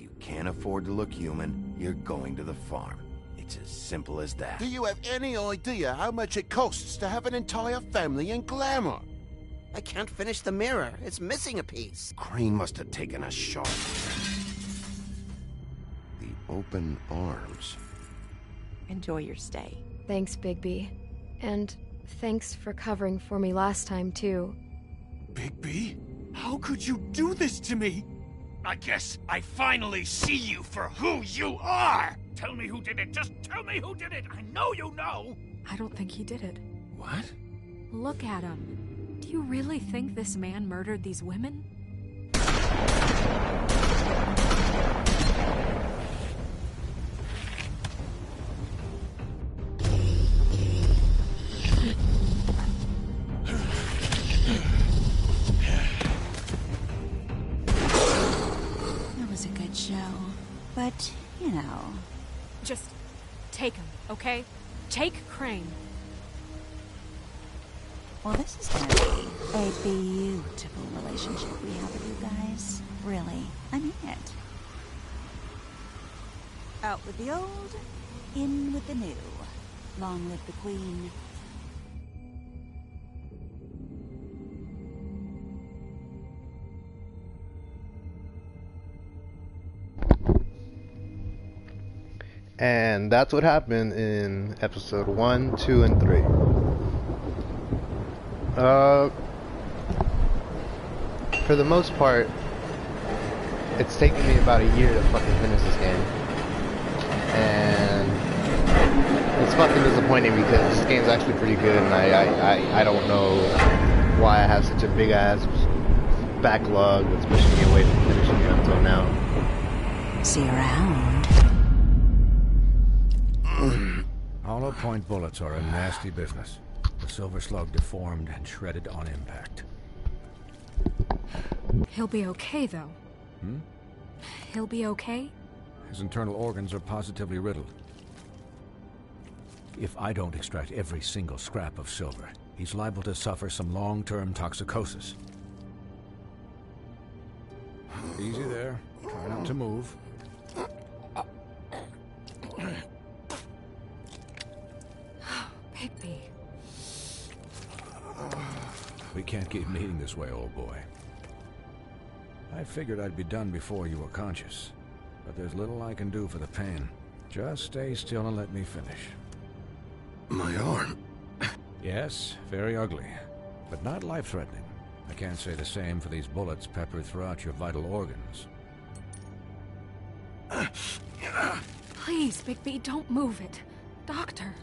you can't afford to look human, you're going to the farm. It's as simple as that. Do you have any idea how much it costs to have an entire family in Glamour? I can't finish the mirror. It's missing a piece. Crane must have taken a shot. The open arms. Enjoy your stay. Thanks, Bigby. And thanks for covering for me last time, too. Bigby? How could you do this to me? I guess I finally see you for who you are! Tell me who did it! Just tell me who did it! I know you know! I don't think he did it. What? Look at him. Do you really think this man murdered these women? It was a good show, but, you know... Just take him, okay? Take Crane. Well, this is gonna be a beautiful relationship we have with you guys. Really, I mean it. Out with the old, in with the new. Long live the Queen. And that's what happened in episode 1, 2, and 3. For the most part, it's taken me about a year to fucking finish this game. And it's fucking disappointing because this game's actually pretty good, and I don't know why I have such a big ass backlog that's pushing me away from finishing it until now. See you around. Hollow point bullets are a nasty business. The Silver Slug deformed and shredded on impact. He'll be okay, though. He'll be okay? His internal organs are positively riddled. If I don't extract every single scrap of silver, he's liable to suffer some long-term toxicosis. Easy there. Try not to move. Bigby. We can't keep meeting this way, old boy. I figured I'd be done before you were conscious, but there's little I can do for the pain. Just stay still and let me finish. My arm. Yes, very ugly, but not life-threatening. I can't say the same for these bullets peppered throughout your vital organs. Please, Bigby, don't move it. Doctor.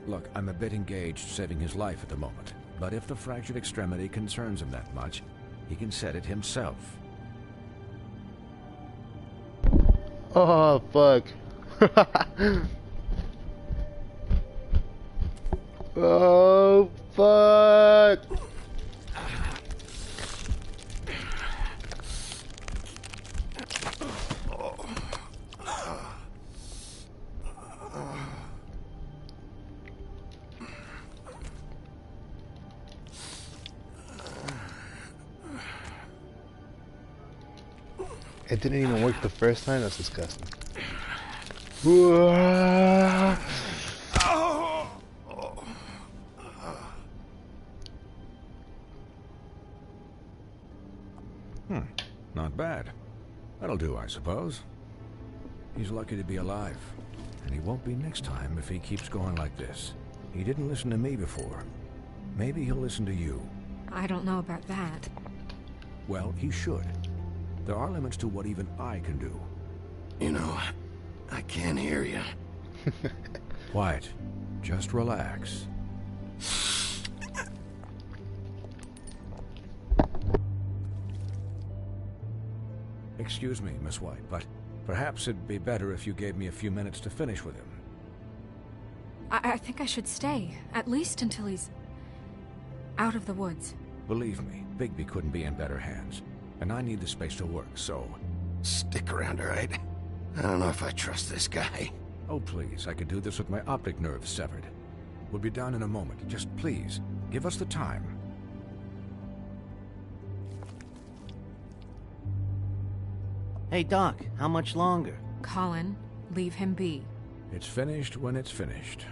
Look, I'm a bit engaged saving his life at the moment, but if the fractured extremity concerns him that much, he can set it himself. Oh, fuck. Oh, fuck. It didn't even work the first time? That's disgusting. Not bad. That'll do, I suppose. He's lucky to be alive. And he won't be next time if he keeps going like this. He didn't listen to me before. Maybe he'll listen to you. I don't know about that. Well, he should. There are limits to what even I can do. You know, I can't hear you. Quiet. Just relax. Excuse me, Miss White, but perhaps it'd be better if you gave me a few minutes to finish with him. I think I should stay, at least until he's out of the woods. Believe me, Bigby couldn't be in better hands, and I need the space to work, so... Stick around, all right? I don't know if I trust this guy. Oh, please, I could do this with my optic nerve severed. We'll be down in a moment. Just please, give us the time. Hey, Doc, how much longer? Colin, leave him be. It's finished when it's finished.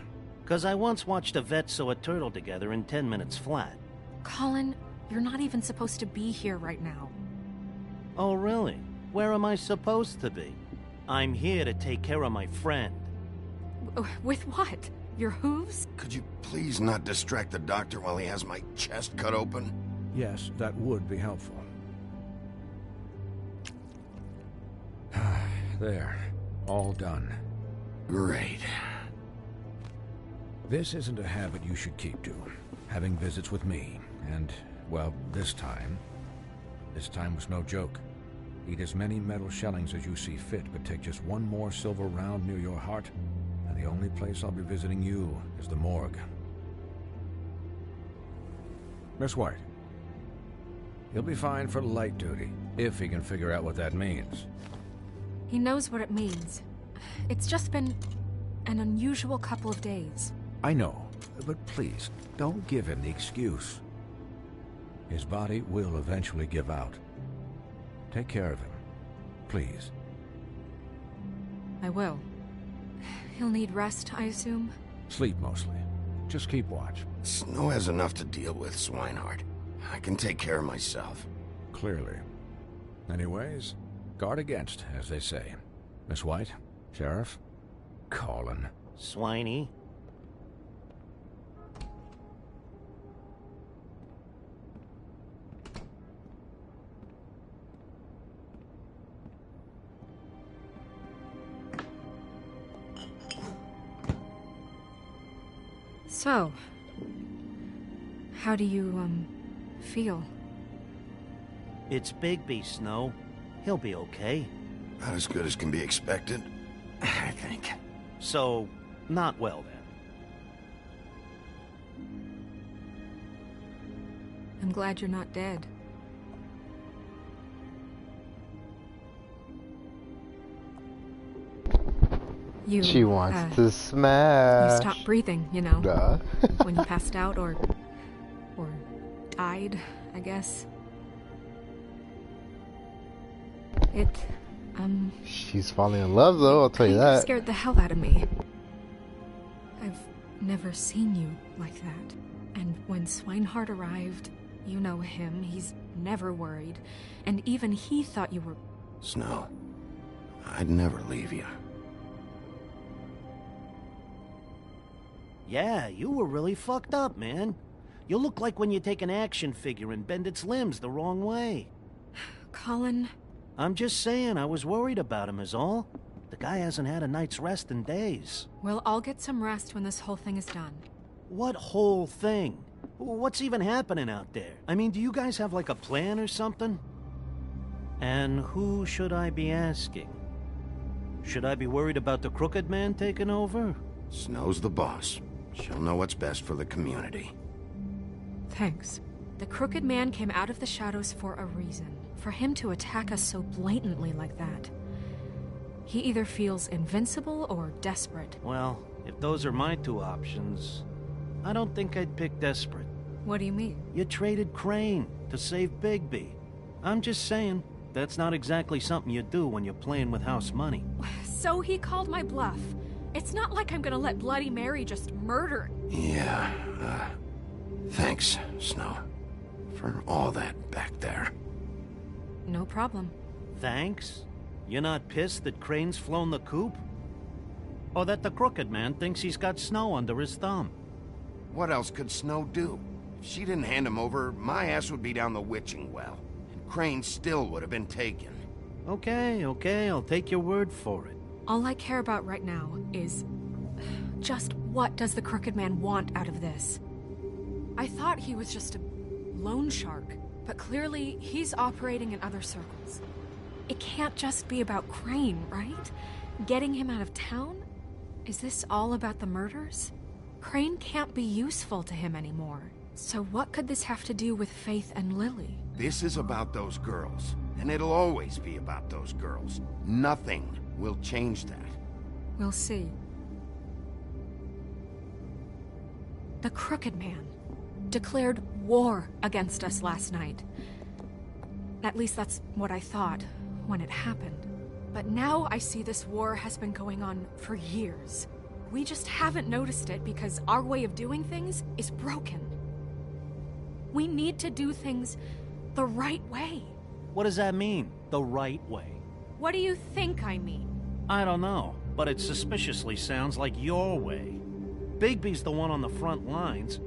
'Cause I once watched a vet sew a turtle together in 10 minutes flat. Colin, you're not even supposed to be here right now. Oh, really? Where am I supposed to be? I'm here to take care of my friend. With what? Your hooves? Could you please not distract the doctor while he has my chest cut open? Yes, that would be helpful. There. All done. Great. This isn't a habit you should keep to. Having visits with me. And, well, this time was no joke. Eat as many metal shellings as you see fit, but take just one more silver round near your heart, and the only place I'll be visiting you is the morgue. Miss White. He'll be fine for light duty, if he can figure out what that means. He knows what it means. It's just been an unusual couple of days. I know, but please, don't give him the excuse. His body will eventually give out. Take care of him, please. I will. He'll need rest, I assume? Sleep mostly. Just keep watch. Snow has enough to deal with, Swinehart. I can take care of myself. Clearly. Anyways, guard against, as they say. Miss White, Sheriff, Colin. Swiney. So, how do you, feel? It's Bigby, Snow. He'll be okay. Not as good as can be expected, I think. So, not well then. I'm glad you're not dead. She wants to smash. You stopped breathing, you know. Duh. When you passed out or died, I guess. She's falling in love, though, I'll tell you that. Scared the hell out of me. I've never seen you like that. And when Swinehart arrived, you know him, he's never worried. And even he thought you were... Snow, I'd never leave you. Yeah, you were really fucked up, man. You look like when you take an action figure and bend its limbs the wrong way. Colin... I'm just saying, I was worried about him is all. The guy hasn't had a night's rest in days. Well, I'll get some rest when this whole thing is done. What whole thing? What's even happening out there? I mean, do you guys have like a plan or something? And who should I be asking? Should I be worried about the Crooked Man taking over? Snow's the boss. She'll know what's best for the community. Thanks. The Crooked Man came out of the shadows for a reason. For him to attack us so blatantly like that. He either feels invincible or desperate. Well, if those are my two options, I don't think I'd pick desperate. What do you mean? You traded Crane to save Bigby. I'm just saying, that's not exactly something you do when you're playing with house money. So he called my bluff. It's not like I'm gonna let Bloody Mary just murder... Yeah, thanks, Snow. For all that back there. No problem. Thanks? You're not pissed that Crane's flown the coop? Or that the Crooked Man thinks he's got Snow under his thumb? What else could Snow do? If she didn't hand him over, my ass would be down the witching well. And Crane still would have been taken. Okay, I'll take your word for it. All I care about right now is... just what does the Crooked Man want out of this? I thought he was just a loan shark, but clearly he's operating in other circles. It can't just be about Crane, right? Getting him out of town? Is this all about the murders? Crane can't be useful to him anymore. So what could this have to do with Faith and Lily? This is about those girls, and it'll always be about those girls. Nothing will change that. We'll see. The Crooked Man declared war against us last night. At least that's what I thought when it happened. But now I see this war has been going on for years. We just haven't noticed it because our way of doing things is broken. We need to do things the right way. What does that mean, the right way? What do you think I mean? I don't know, but it suspiciously sounds like your way. Bigby's the one on the front lines.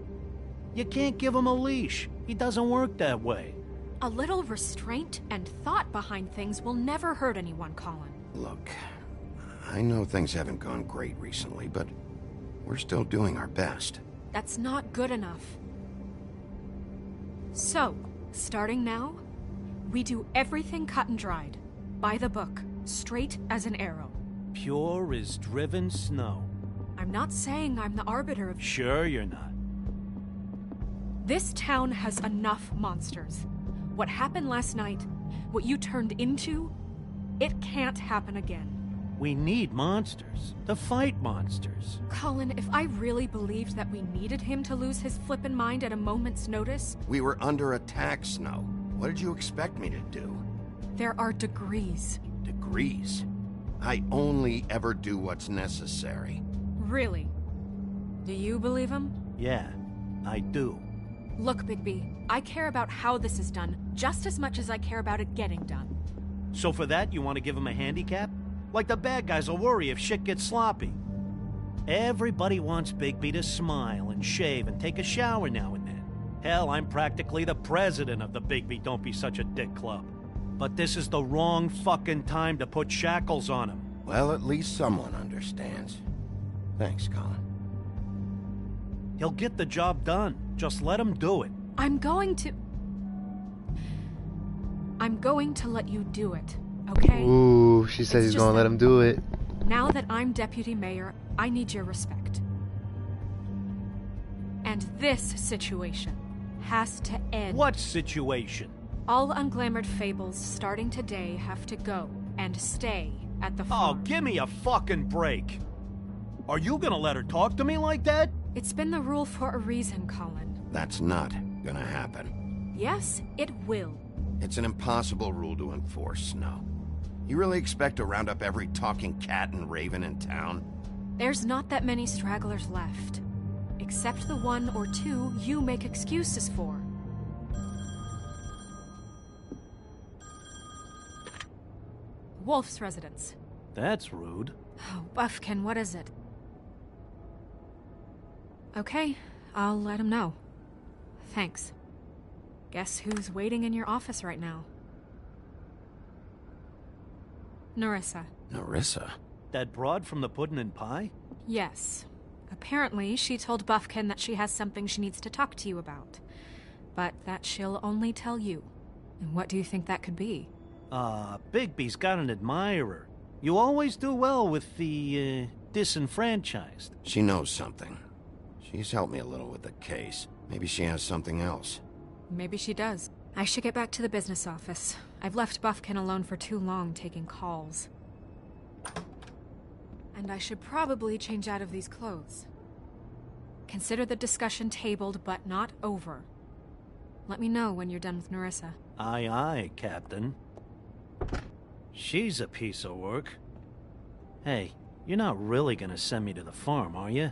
You can't give him a leash. He doesn't work that way. A little restraint and thought behind things will never hurt anyone, Colin. Look, I know things haven't gone great recently, but we're still doing our best. That's not good enough. So, starting now, we do everything cut and dried. By the book, straight as an arrow. Pure as driven snow. I'm not saying I'm the arbiter of... Sure you're not. This town has enough monsters. What happened last night, what you turned into, it can't happen again. We need monsters. To fight monsters. Colin, if I really believed that we needed him to lose his flippin' mind at a moment's notice... We were under attack, Snow. What did you expect me to do? There are degrees. Degrees? I only ever do what's necessary. Really? Do you believe him? Yeah, I do. Look, Bigby, I care about how this is done just as much as I care about it getting done. So for that, you want to give him a handicap? Like the bad guys will worry if shit gets sloppy. Everybody wants Bigby to smile and shave and take a shower now and then. Hell, I'm practically the president of the Bigby Don't Be Such a Dick Club. But this is the wrong fucking time to put shackles on him. Well, at least someone understands. Thanks, Colin. He'll get the job done. Just let him do it. I'm going to let you do it, okay? Ooh, she said he's gonna let him do it. Now that I'm deputy mayor, I need your respect. And this situation has to end. What situation? All unglamored fables starting today have to go and stay at the farm. Oh, give me a fucking break. Are you gonna let her talk to me like that? It's been the rule for a reason, Colin. That's not gonna happen. Yes, it will. It's an impossible rule to enforce, Snow. You really expect to round up every talking cat and raven in town? There's not that many stragglers left. Except the one or two you make excuses for. Wolf's residence. That's rude. Oh, Buffkin, what is it? Okay, I'll let him know. Thanks. Guess who's waiting in your office right now? Nerissa. Nerissa? That broad from the Puddin' and Pie? Yes. Apparently, she told Buffkin that she has something she needs to talk to you about. But that she'll only tell you. And what do you think that could be? Bigby's got an admirer. You always do well with the, disenfranchised. She knows something. She's helped me a little with the case. Maybe she has something else. Maybe she does. I should get back to the business office. I've left Buffkin alone for too long taking calls. And I should probably change out of these clothes. Consider the discussion tabled, but not over. Let me know when you're done with Nerissa. Aye, aye, Captain. She's a piece of work. Hey, you're not really gonna send me to the farm, are you?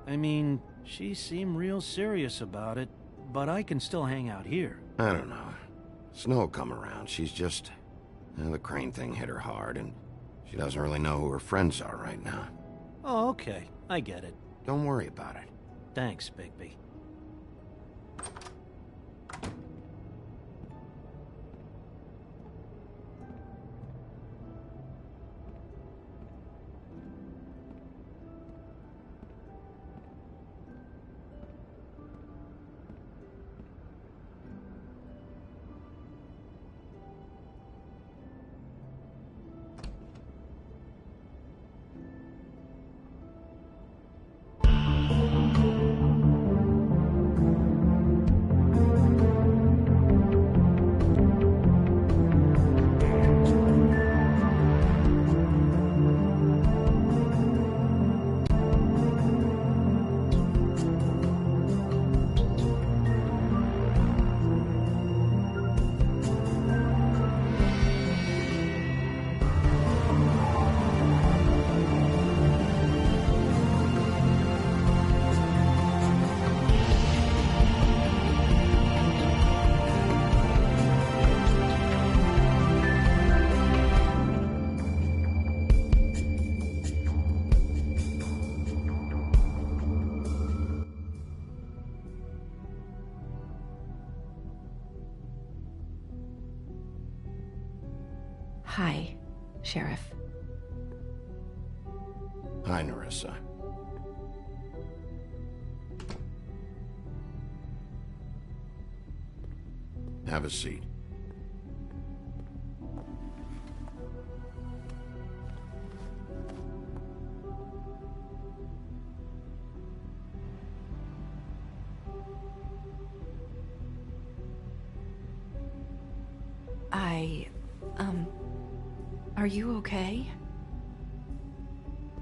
I mean, she seemed real serious about it, but I can still hang out here. I don't know. Snow will come around. She's just... the Crane thing hit her hard, and she doesn't really know who her friends are right now. Oh, okay. I get it. Don't worry about it. Thanks, Bigby. Hi, Sheriff. Hi, Nerissa. Have a seat. Are you okay?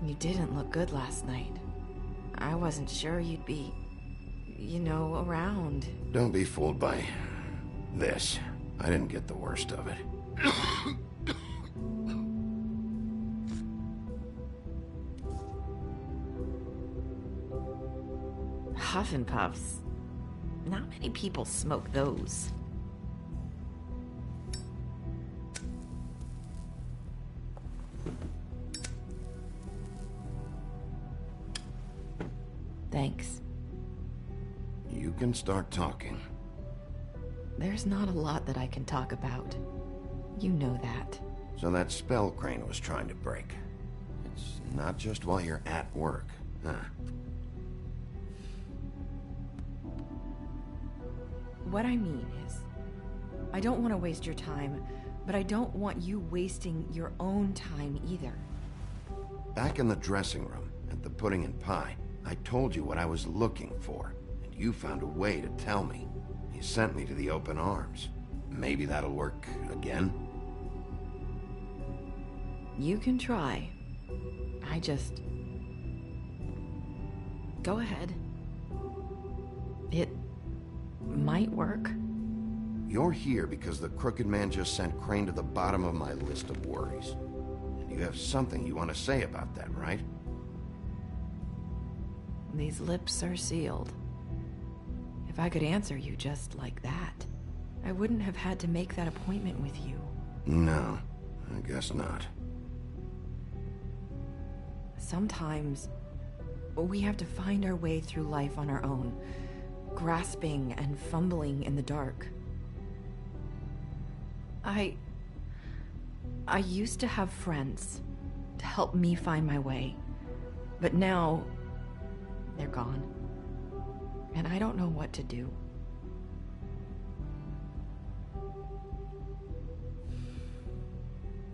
You didn't look good last night. I wasn't sure you'd be, around. Don't be fooled by this. I didn't get the worst of it. Huff and Puffs. Not many people smoke those. Thanks. You can start talking. There's not a lot that I can talk about. You know that. So that spell Crane was trying to break. It's not just while you're at work, huh? What I mean is, I don't want to waste your time, but I don't want you wasting your own time either. Back in the dressing room, at the pudding and pie, I told you what I was looking for, and you found a way to tell me. You sent me to the open arms. Maybe that'll work again? You can try. I just... Go ahead. It might work. You're here because the Crooked Man just sent Crane to the bottom of my list of worries. And you have something you want to say about that, right? These lips are sealed. If I could answer you just like that, I wouldn't have had to make that appointment with you. No, I guess not. Sometimes, we have to find our way through life on our own, grasping and fumbling in the dark. I used to have friends to help me find my way, but now they're gone, and I don't know what to do.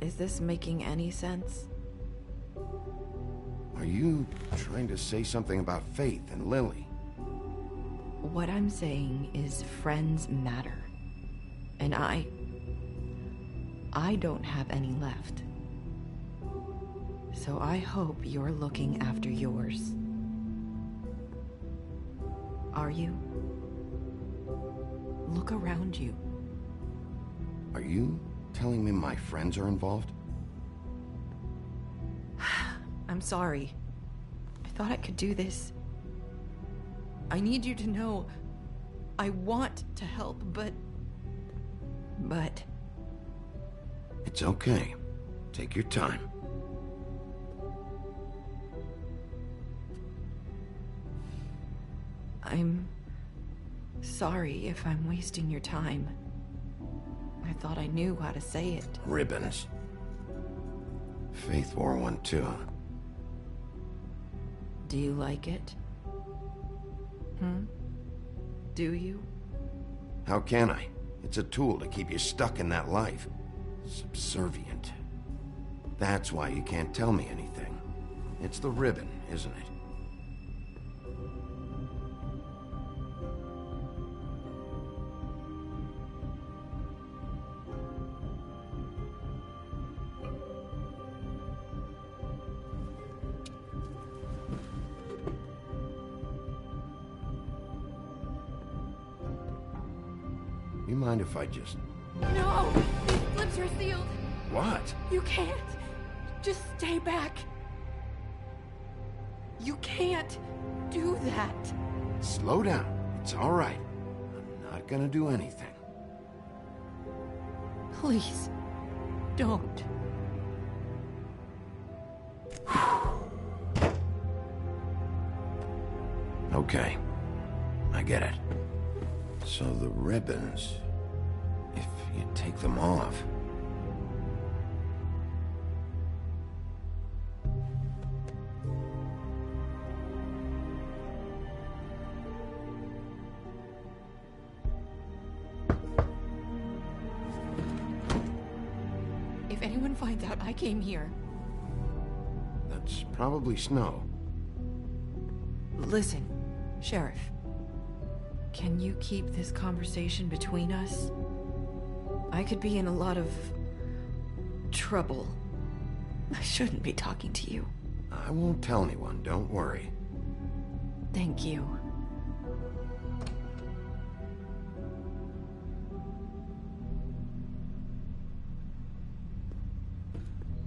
Is this making any sense? Are you trying to say something about Faith and Lily? What I'm saying is friends matter, and I don't have any left. So I hope you're looking after yours. Are you? Look around you. Are you telling me my friends are involved? I'm sorry. I thought I could do this. I need you to know I want to help, but... It's okay. Take your time. I'm sorry if I'm wasting your time. I thought I knew how to say it. Ribbons. Faith wore one too. Do you like it? Do you? How can I? It's a tool to keep you stuck in that life. Subservient. That's why you can't tell me anything. It's the ribbon, isn't it? You mind if I just... No! These lips are sealed! What? You can't! Just stay back! You can't do that! Slow down. It's all right. I'm not gonna do anything. Please, don't. Okay. I get it. So the ribbons... If you take them off... If anyone finds out I came here... That's probably Snow. Listen, Sheriff. Can you keep this conversation between us? I could be in a lot of... trouble. I shouldn't be talking to you. I won't tell anyone, don't worry. Thank you.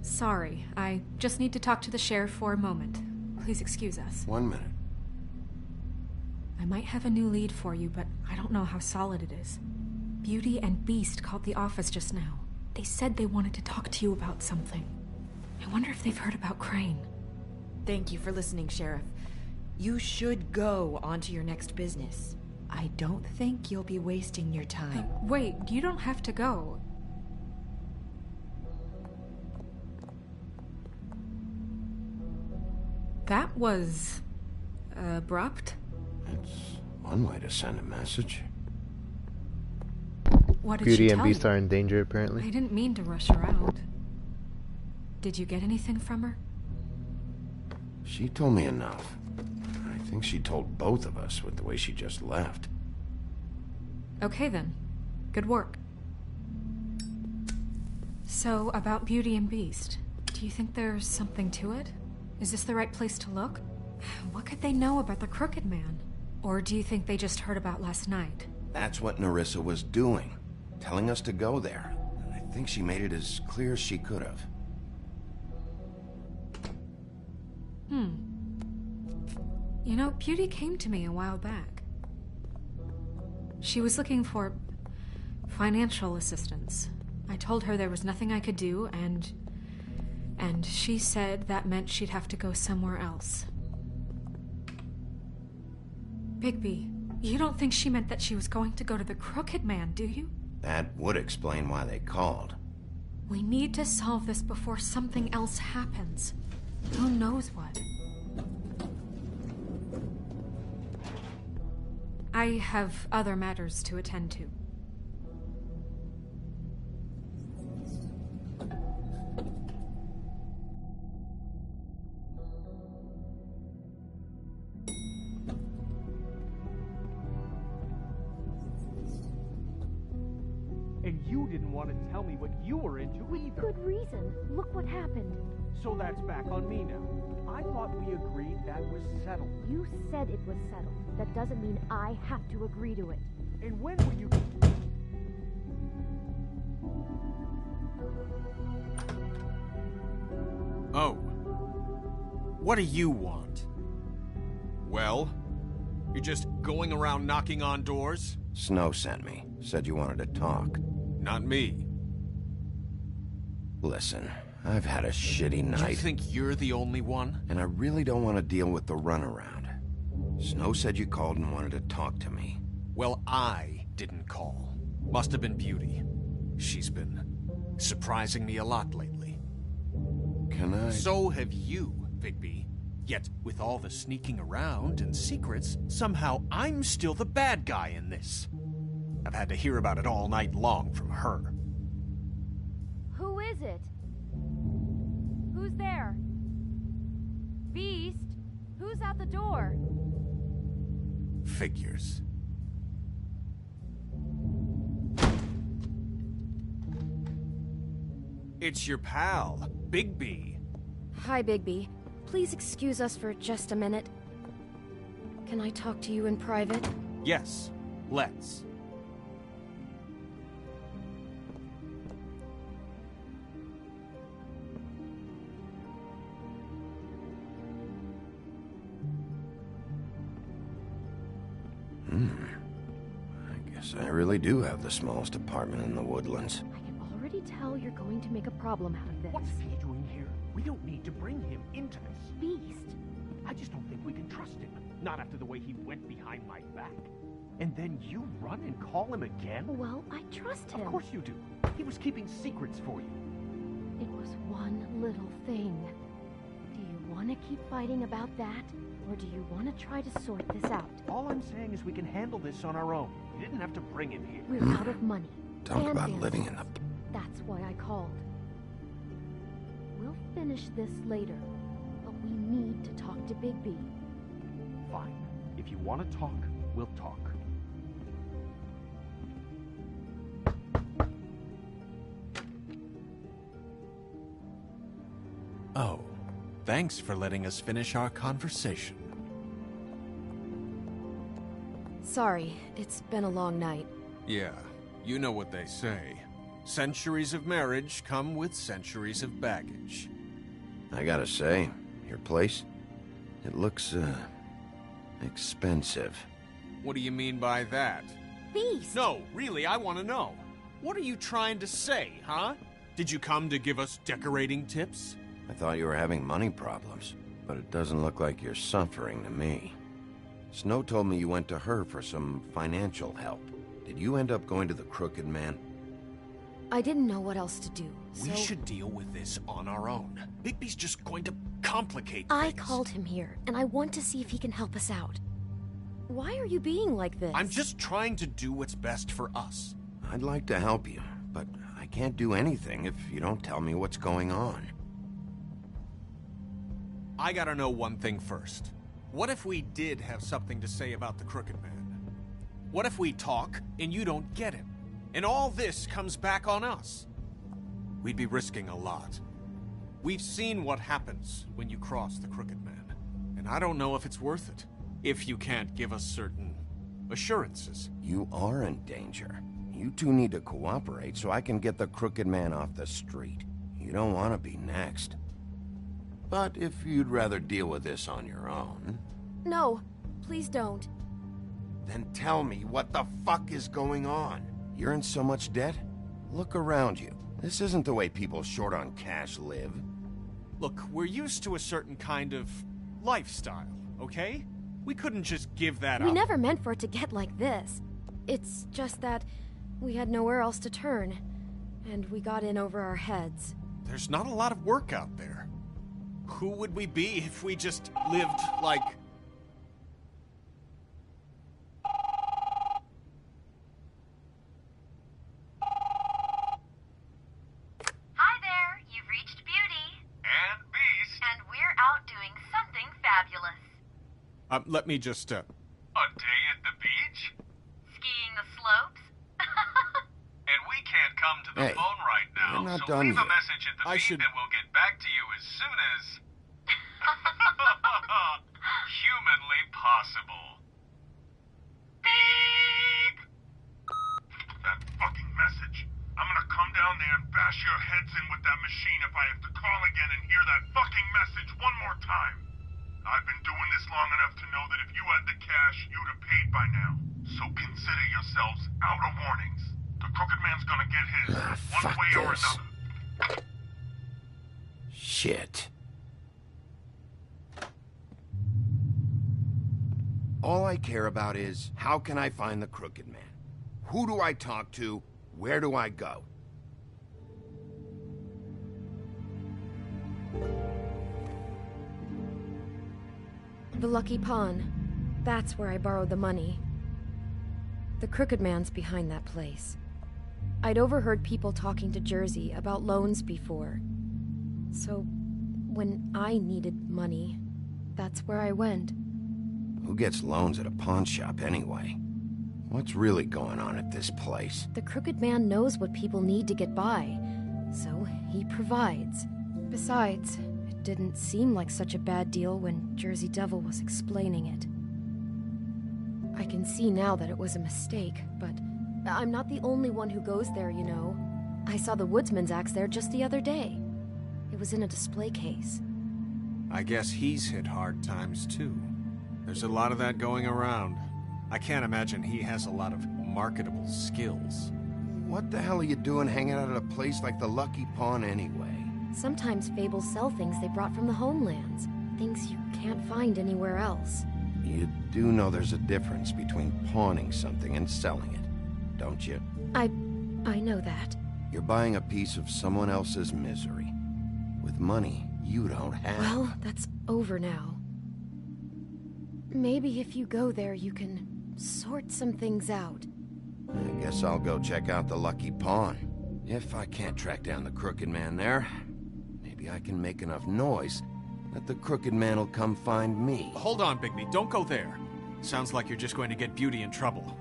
Sorry, I just need to talk to the sheriff for a moment. Please excuse us. 1 minute. I might have a new lead for you, but I don't know how solid it is. Beauty and Beast called the office just now. They said they wanted to talk to you about something. I wonder if they've heard about Crane. Thank you for listening, Sheriff. You should go on to your next business. I don't think you'll be wasting your time. Wait, you don't have to go. That was... abrupt? It's one way to send a message. What did Beauty she and tell Beast you? are in danger, apparently. I didn't mean to rush her out. Did you get anything from her? She told me enough. I think she told both of us with the way she just left. Okay then. Good work. So, about Beauty and Beast, do you think there's something to it? Is this the right place to look? What could they know about the Crooked Man? Or do you think they just heard about last night? That's what Nerissa was doing. Telling us to go there. And I think she made it as clear as she could have. You know, Beauty came to me a while back. She was looking for financial assistance. I told her there was nothing I could do, and she said that meant she'd have to go somewhere else. Bigby, you don't think she meant that she was going to go to the Crooked Man, do you? That would explain why they called. We need to solve this before something else happens. Who knows what? I have other matters to attend to. And you didn't want to tell me what you were into either. Good reason. Look what happened. So that's back on me now. I thought we agreed that was settled. You said it was settled. That doesn't mean I have to agree to it. And when will you... Oh. What do you want? Well? You're just going around knocking on doors? Snow sent me. Said you wanted to talk. Not me. Listen, I've had a shitty night. You think you're the only one? And I really don't want to deal with the runaround. Snow said you called and wanted to talk to me. Well, I didn't call. Must have been Beauty. She's been surprising me a lot lately. Can I... So have you, Bigby. Yet, with all the sneaking around and secrets, somehow I'm still the bad guy in this. I've had to hear about it all night long from her. Who is it? Who's there? Beast? Who's out the door? Figures. It's your pal, Bigby. Hi, Bigby. Please excuse us for just a minute. Can I talk to you in private? Yes, let's. I guess I really do have the smallest apartment in the Woodlands. I can already tell you're going to make a problem out of this. What's he doing here? We don't need to bring him into this. Beast. I just don't think we can trust him. Not after the way he went behind my back. And then you run and call him again? Well, I trust him. Of course you do. He was keeping secrets for you. It was one little thing. Do you want to keep fighting about that? Or do you want to try to sort this out? All I'm saying is we can handle this on our own. You didn't have to bring him here. We're out of money. Talk and about answers. living in the... That's why I called. We'll finish this later, but we need to talk to Bigby. Fine. If you want to talk, we'll talk. Oh, thanks for letting us finish our conversation. Sorry, it's been a long night. Yeah, you know what they say. Centuries of marriage come with centuries of baggage. I gotta say, your place, it looks, expensive. What do you mean by that? Beast! No, really, I want to know. What are you trying to say, huh? Did you come to give us decorating tips? I thought you were having money problems, but it doesn't look like you're suffering to me. Snow told me you went to her for some financial help. Did you end up going to the Crooked Man? I didn't know what else to do, so... We should deal with this on our own. Bigby's just going to complicate things. I called him here, and I want to see if he can help us out. Why are you being like this? I'm just trying to do what's best for us. I'd like to help you, but I can't do anything if you don't tell me what's going on. I gotta know one thing first. What if we did have something to say about the Crooked Man? What if we talk and you don't get him? And all this comes back on us? We'd be risking a lot. We've seen what happens when you cross the Crooked Man, and I don't know if it's worth it, if you can't give us certain assurances. You are in danger. You two need to cooperate so I can get the Crooked Man off the street. You don't want to be next. But if you'd rather deal with this on your own... No, please don't. Then tell me what the fuck is going on. You're in so much debt? Look around you. This isn't the way people short on cash live. Look, we're used to a certain kind of lifestyle, okay? We couldn't just give that up. We never meant for it to get like this. It's just that we had nowhere else to turn, and we got in over our heads. There's not a lot of work out there. Who would we be if we just lived like... Hi there, you've reached Beauty. And Beast. And we're out doing something fabulous. Let me just, A day at the beach? Skiing the slopes? And we can't come to the Hey, phone right now, we're not so done leave a yet. message at the beep and we'll get back to you as soon as... humanly possible. Beep! That fucking message. I'm gonna come down there and bash your heads in with that machine if I have to call again and hear that fucking message one more time. I've been doing this long enough to know that if you had the cash, you'd have paid by now. So consider yourselves out of warnings. The Crooked Man's gonna get his, one fuck way or this. another. Shit. All I care about is, how can I find the Crooked Man? Who do I talk to? Where do I go? The Lucky Pawn. That's where I borrowed the money. The Crooked Man's behind that place. I'd overheard people talking to Jersey about loans before. So, when I needed money, that's where I went. Who gets loans at a pawn shop anyway? What's really going on at this place? The Crooked Man knows what people need to get by, so he provides. Besides, it didn't seem like such a bad deal when Jersey Devil was explaining it. I can see now that it was a mistake, but I'm not the only one who goes there, you know. I saw the Woodsman's axe there just the other day. It was in a display case. I guess he's hit hard times too. There's a lot of that going around. I can't imagine he has a lot of marketable skills. What the hell are you doing hanging out at a place like the Lucky Pawn anyway? Sometimes fables sell things they brought from the homelands. Things you can't find anywhere else. You do know there's a difference between pawning something and selling it, don't you? I know that. You're buying a piece of someone else's misery. With money you don't have. Well, that's over now. Maybe if you go there, you can sort some things out. I guess I'll go check out the Lucky Pawn. If I can't track down the Crooked Man there, maybe maybe I can make enough noise that the Crooked Man will come find me. Hold on, Bigby. Don't go there. Sounds like you're just going to get Beauty in trouble.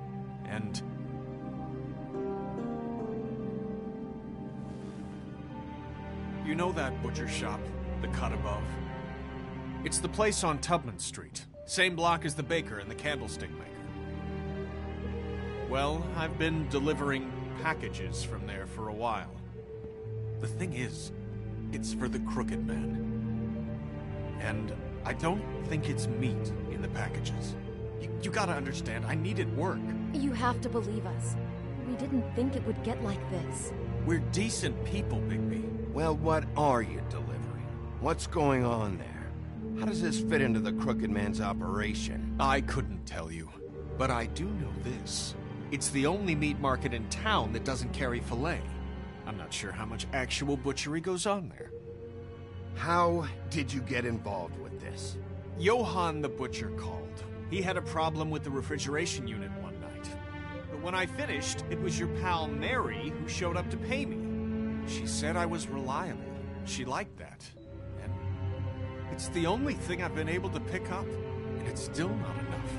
And... you know that butcher shop, the cut above? It's the place on Tubman Street. Same block as the baker and the candlestick maker. Well, I've been delivering packages from there for a while. The thing is, it's for the Crooked Man. And I don't think it's meat in the packages. You gotta understand, I needed work. You have to believe us. We didn't think it would get like this. We're decent people, Bigby. Well, what are you delivering? What's going on there? How does this fit into the Crooked Man's operation? I couldn't tell you, but I do know this. It's the only meat market in town that doesn't carry filet. I'm not sure how much actual butchery goes on there. How did you get involved with this? Johann the butcher called. He had a problem with the refrigeration unit one night. But when I finished, it was your pal Mary who showed up to pay me. She said I was reliable. She liked that. And it's the only thing I've been able to pick up, and it's still not enough.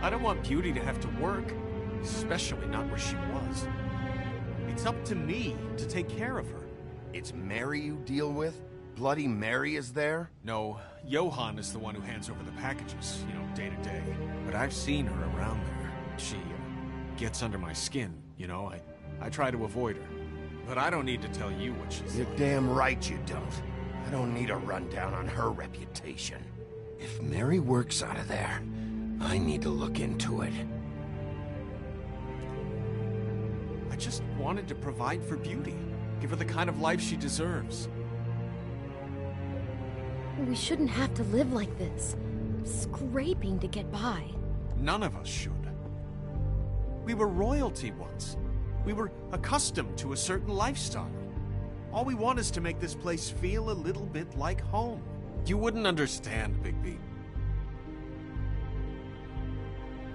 I don't want Beauty to have to work, especially not where she was. It's up to me to take care of her. It's Mary you deal with? Bloody Mary is there? No, Johann is the one who hands over the packages, day to day. But I've seen her around there. She gets under my skin, I try to avoid her. But I don't need to tell you what she's You're like. damn right you don't. I don't need a rundown on her reputation. If Mary works out of there, I need to look into it. I just wanted to provide for Beauty. Give her the kind of life she deserves. We shouldn't have to live like this, scraping to get by. None of us should. We were royalty once. We were accustomed to a certain lifestyle. All we want is to make this place feel a little bit like home. You wouldn't understand, Bigby.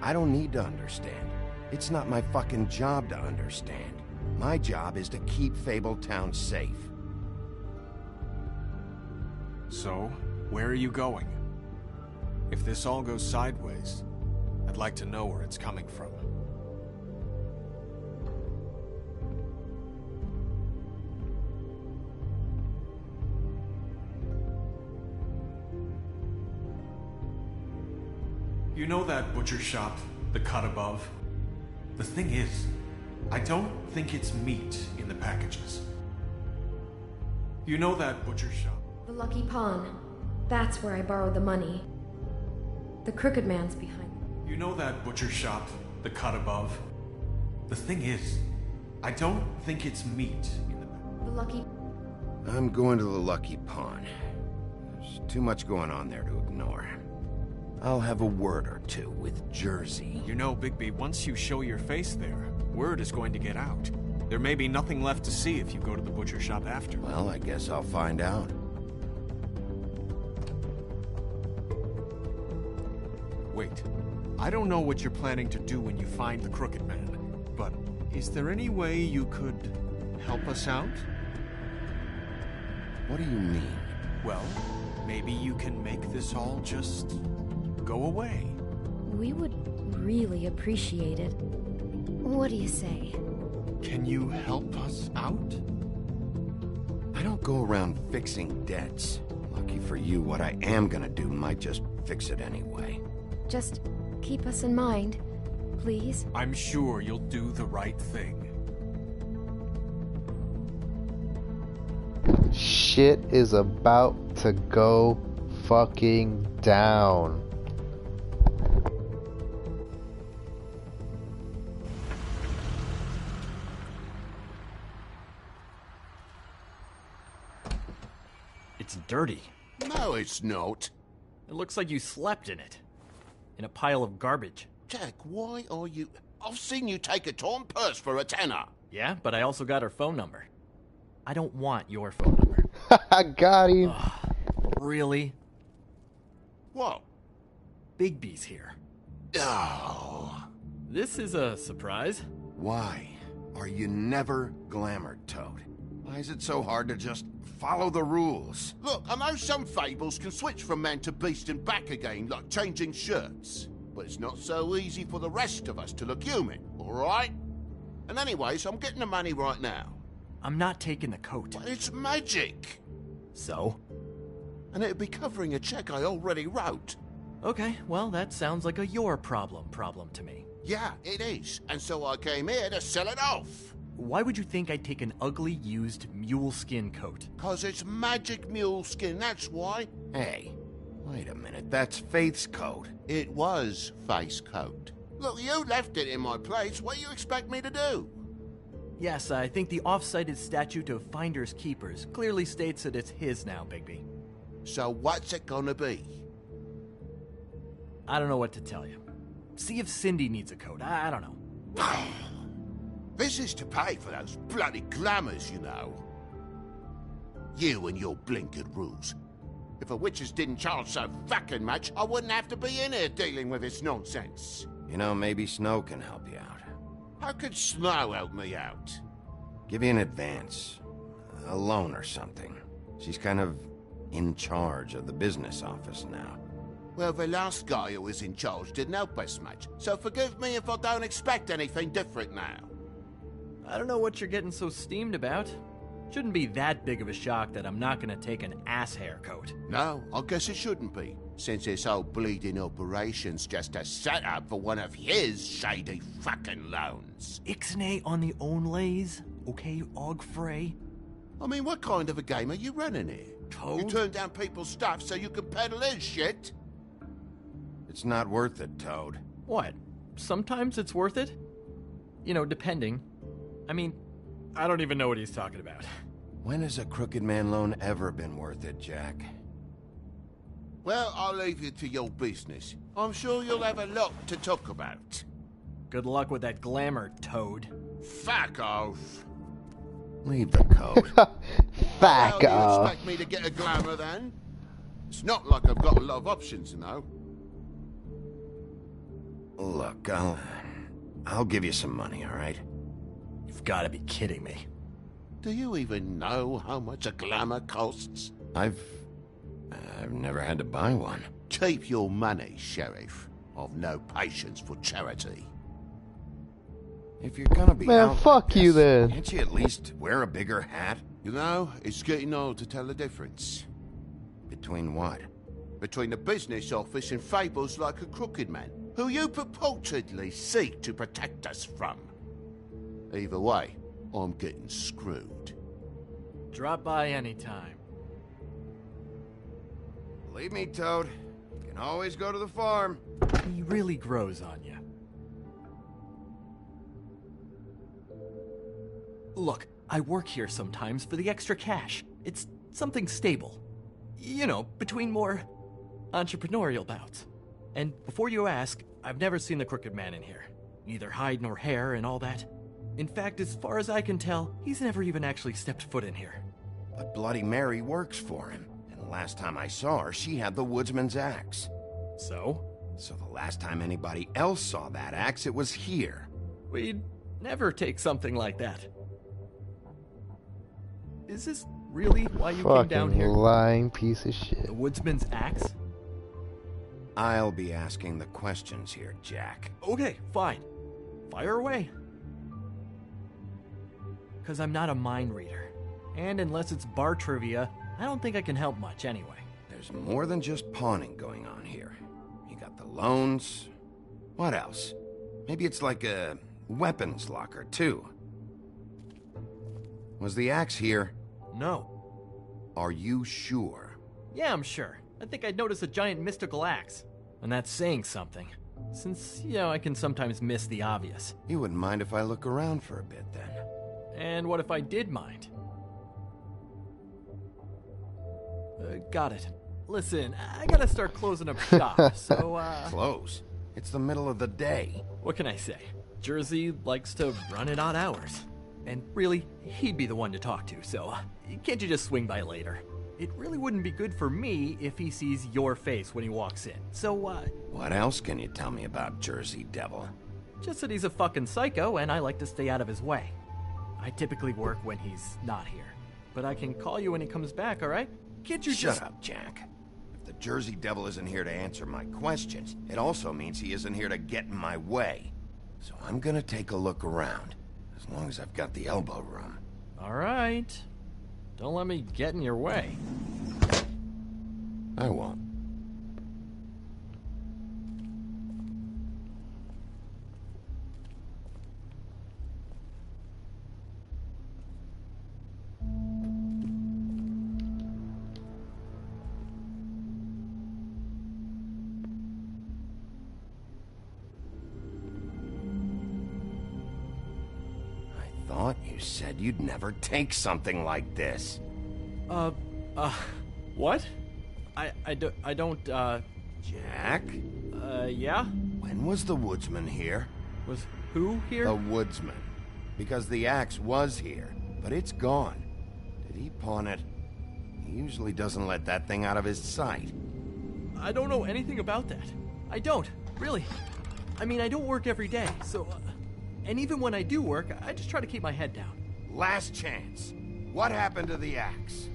I don't need to understand. It's not my fucking job to understand. My job is to keep Fabletown safe. So, where are you going? If this all goes sideways, I'd like to know where it's coming from. You know that butcher shop, the cut above? The thing is, I don't think it's meat in the packages. You know that butcher shop? The Lucky Pawn. That's where I borrowed the money. The Crooked Man's behind. You know that butcher shop, the cut above? The thing is, I don't think it's meat in the... The Lucky... I'm going to the Lucky Pawn. There's too much going on there to ignore. I'll have a word or two with Jersey. You know, Bigby, once you show your face there, word is going to get out. There may be nothing left to see if you go to the butcher shop after. Well, I guess I'll find out. Wait, I don't know what you're planning to do when you find the Crooked Man, but is there any way you could help us out? What do you mean? Well, maybe you can make this all just go away. We would really appreciate it. What do you say? Can you help us out? I don't go around fixing debts. Lucky for you, what I am gonna do might just fix it anyway. Just keep us in mind, please. I'm sure you'll do the right thing. Shit is about to go fucking down. It's dirty. No, it's not. It looks like you slept in it. In a pile of garbage. Jack, why are you... I've seen you take a torn purse for a tenner. Yeah, but I also got her phone number. I don't want your phone number. I got him. Really? What? Bigby's here. Oh. This is a surprise. Why are you never glamored, Toad? Why is it so hard to just follow the rules. Look, I know some fables can switch from man to beast and back again, like changing shirts. But it's not so easy for the rest of us to look human, alright? And anyways, I'm getting the money right now. I'm not taking the coat. But it's magic! So? And it'd be covering a check I already wrote. Okay, well, that sounds like a your problem to me. Yeah, it is. And so I came here to sell it off. Why would you think I'd take an ugly, used mule skin coat? 'Cause it's magic mule skin, that's why. Hey, wait a minute, that's Faith's coat. It was Faith's coat. Look, you left it in my place. What do you expect me to do? Yes, I think the off-cited statute of Finders Keepers clearly states that it's his now, Bigby. So what's it gonna be? I don't know what to tell you. See if Cindy needs a coat. I don't know. This is to pay for those bloody glamours, you know. You and your blinkered rules. If the witches didn't charge so fucking much, I wouldn't have to be in here dealing with this nonsense. You know, maybe Snow can help you out. How could Snow help me out? Give you an advance. A loan or something. She's kind of in charge of the business office now. Well, the last guy who was in charge didn't help us much, so forgive me if I don't expect anything different now. I don't know what you're getting so steamed about. Shouldn't be that big of a shock that I'm not gonna take an ass hair coat. No, I guess it shouldn't be, since this whole bleeding operation's just a setup for one of his shady fucking loans. Ixnay on the own lays, okay, Og Frey? I mean, what kind of a game are you running here? Toad? You turn down people's stuff so you can peddle his shit? It's not worth it, Toad. What? Sometimes it's worth it? You know, depending. I mean, I don't even know what he's talking about. When has a Crooked Man loan ever been worth it, Jack? Well, I'll leave you to your business. I'm sure you'll have a lot to talk about. Good luck with that glamour, Toad. Fuck off. Leave the coat. Fuck off. You expect me to get a glamour then? It's not like I've got a lot of options, you know. Look, I'll give you some money, all right? You've got to be kidding me. Do you even know how much a glamour costs? I've never had to buy one. Keep your money, Sheriff. I've no patience for charity. If you're gonna be Man, out fuck like you this, then. Can't you at least wear a bigger hat? You know, it's getting hard to tell the difference. Between what? Between the business office and fables like a Crooked Man, who you purportedly seek to protect us from. Either way, I'm getting screwed. Drop by anytime. Believe me, Toad. You can always go to the farm. He really grows on you. Look, I work here sometimes for the extra cash. It's something stable. You know, between more entrepreneurial bouts. And before you ask, I've never seen the Crooked Man in here. Neither hide nor hair and all that. In fact, as far as I can tell, he's never even actually stepped foot in here. But Bloody Mary works for him. And the last time I saw her, she had the woodsman's axe. So? So the last time anybody else saw that axe, it was here. We'd never take something like that. Is this really why you came down here? Lying piece of shit. The woodsman's axe? I'll be asking the questions here, Jack. Okay, fine. Fire away. Because I'm not a mind reader. And unless it's bar trivia, I don't think I can help much anyway. There's more than just pawning going on here. You got the loans. What else? Maybe it's like a weapons locker, too. Was the axe here? No. Are you sure? Yeah, I'm sure. I think I'd notice a giant mystical axe. And that's saying something. Since, you know, I can sometimes miss the obvious. You wouldn't mind if I look around for a bit, then? And what if I did mind? Got it. Listen, I gotta start closing up shop, so, Close? It's the middle of the day. What can I say? Jersey likes to run at odd hours. And really, he'd be the one to talk to, so can't you just swing by later? It really wouldn't be good for me if he sees your face when he walks in, so, What else can you tell me about Jersey Devil? Just that he's a fucking psycho and I like to stay out of his way. I typically work when he's not here. but I can call you when he comes back, alright? Can't you Shut up, Jack. If the Jersey Devil isn't here to answer my questions, it also means he isn't here to get in my way. So I'm gonna take a look around, as long as I've got the elbow room. Alright. Don't let me get in your way. I won't. You said you'd never take something like this. What? I don't, Jack? Yeah? When was the woodsman here? Was who here? The woodsman. Because the axe was here, but it's gone. Did he pawn it? He usually doesn't let that thing out of his sight. I don't know anything about that. I don't, really. I mean, I don't work every day, so... and even when I do work, I just try to keep my head down. Last chance. What happened to the axe?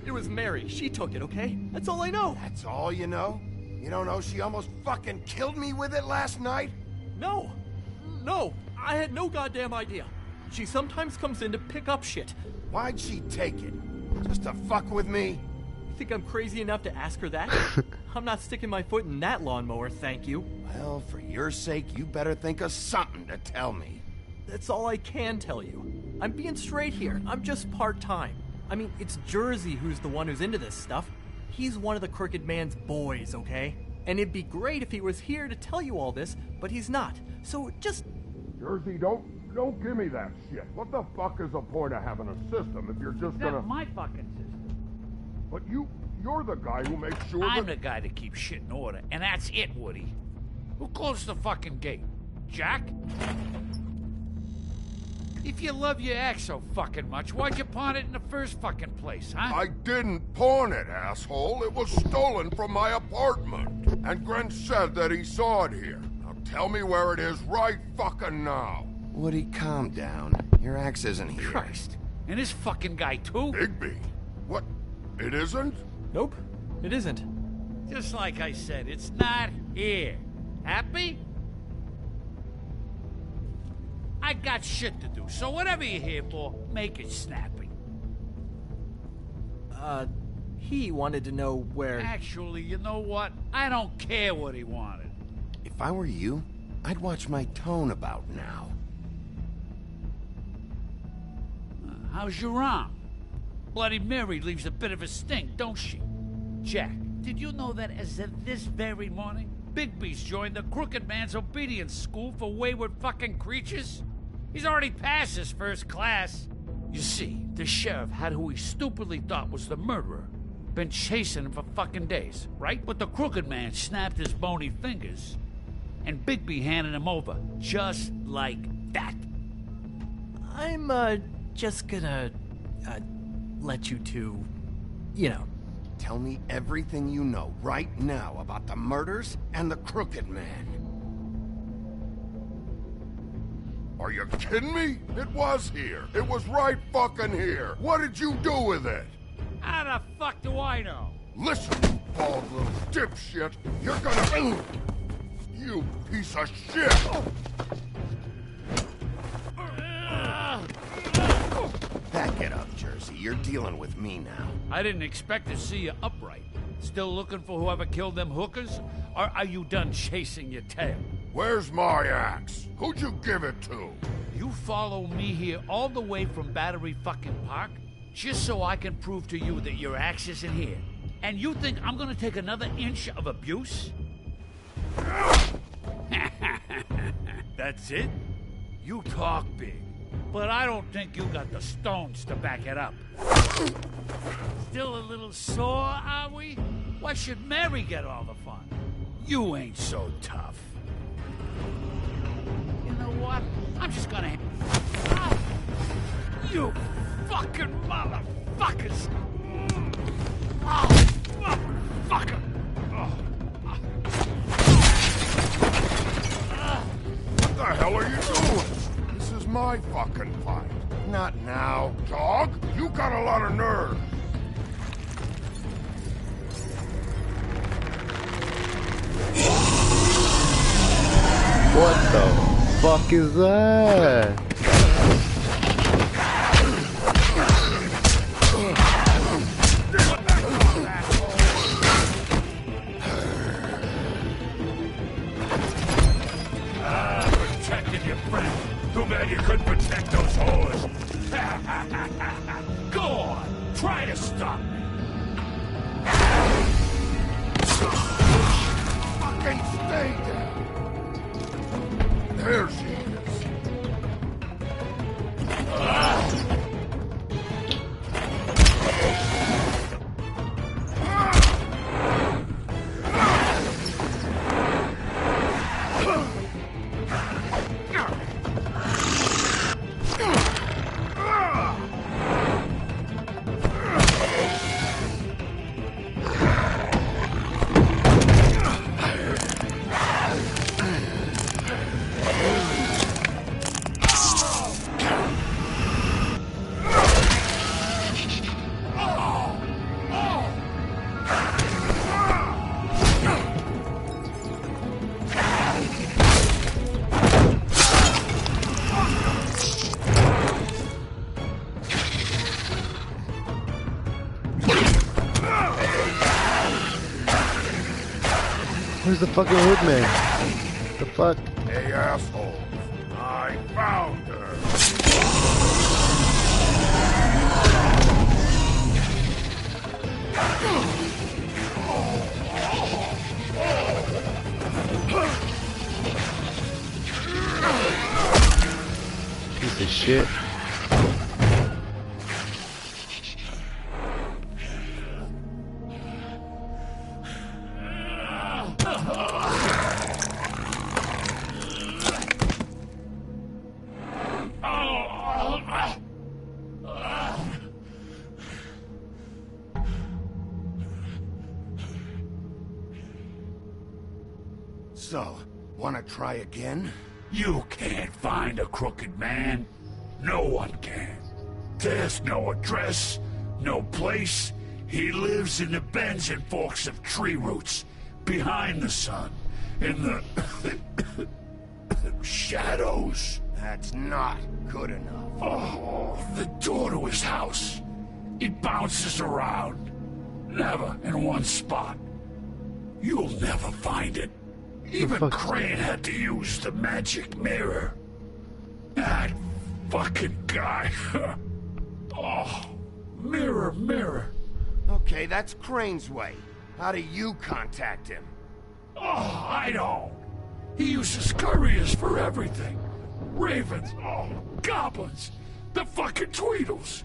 It was Mary. She took it, okay? That's all I know. That's all you know? You don't know she almost fucking killed me with it last night? No. No. I had no goddamn idea. She sometimes comes in to pick up shit. Why'd she take it? Just to fuck with me? You think I'm crazy enough to ask her that? I'm not sticking my foot in that lawnmower, thank you. Well, for your sake, you better think of something to tell me. That's all I can tell you. I'm being straight here. I'm just part-time. I mean, it's Jersey who's the one who's into this stuff. He's one of the Crooked Man's boys, okay? And it'd be great if he was here to tell you all this, but he's not. So just... Jersey, don't give me that shit. What the fuck is the point of having a system if you're just gonna... That's my fucking system. But you're the guy who makes sure I'm the guy that keeps shit in order, and that's it, Woody. Who closed the fucking gate? Jack? If you love your ex so fucking much, why'd you pawn it in the first fucking place, huh? I didn't pawn it, asshole. It was stolen from my apartment. And Grant said that he saw it here. Now tell me where it is right fucking now. Woody, calm down. Your axe isn't here. Christ. And this fucking guy, too? Bigby. What? It isn't? Nope. It isn't. Just like I said, it's not here. Happy? I got shit to do, so whatever you're here for, make it snappy. He wanted to know where... Actually, you know what? I don't care what he wanted. If I were you, I'd watch my tone about now. How's your arm? Bloody Mary leaves a bit of a stink, don't she? Jack, did you know that as of this very morning, Bigby's joined the Crooked Man's obedience school for wayward fucking creatures? He's already passed his first class. You see, the sheriff had who he stupidly thought was the murderer. Been chasing him for fucking days, right? But the Crooked Man snapped his bony fingers, and Bigby handed him over, just like that. I'm, just gonna, let you two, you know. Tell me everything you know right now about the murders and the Crooked Man. Are you kidding me? It was here. It was right fucking here. What did you do with it? How the fuck do I know? Listen, you bald little dipshit. You're gonna... You piece of shit! Back it up, Jersey. You're dealing with me now. I didn't expect to see you upright. Still looking for whoever killed them hookers? Or are you done chasing your tail? Where's my axe? Who'd you give it to? You follow me here all the way from Battery fucking Park just so I can prove to you that your axe isn't here. And you think I'm gonna take another inch of abuse? That's it? You talk big, but I don't think you got the stones to back it up. Still a little sore, are we? Why should Mary get all the fun? You ain't so tough. You know what? I'm just gonna... Oh, you fucking motherfuckers! Oh, motherfucker! What the hell are you doing? This is my fucking fight. Not now. Dog, you got a lot of nerve. What the fuck is that? Protected your friend. Too bad you couldn't protect those whores. Go on, try to stop me. Fucking stay down. There she is. Where's the fucking woodman? The fuck? Hey, asshole. I found her. Piece of shit. So, wanna try again? You can't find a crooked man. No one can. There's no address, no place. He lives in the bends and forks of tree roots, behind the sun, in the shadows. That's not good enough. Oh, the door to his house. It bounces around. Never in one spot. You'll never find it. Even Crane had to use the magic mirror. That fucking guy. Oh, mirror, mirror. Okay, that's Crane's way. How do you contact him? Oh, I don't. He uses couriers for everything. Ravens, oh, goblins, the fucking Tweedles.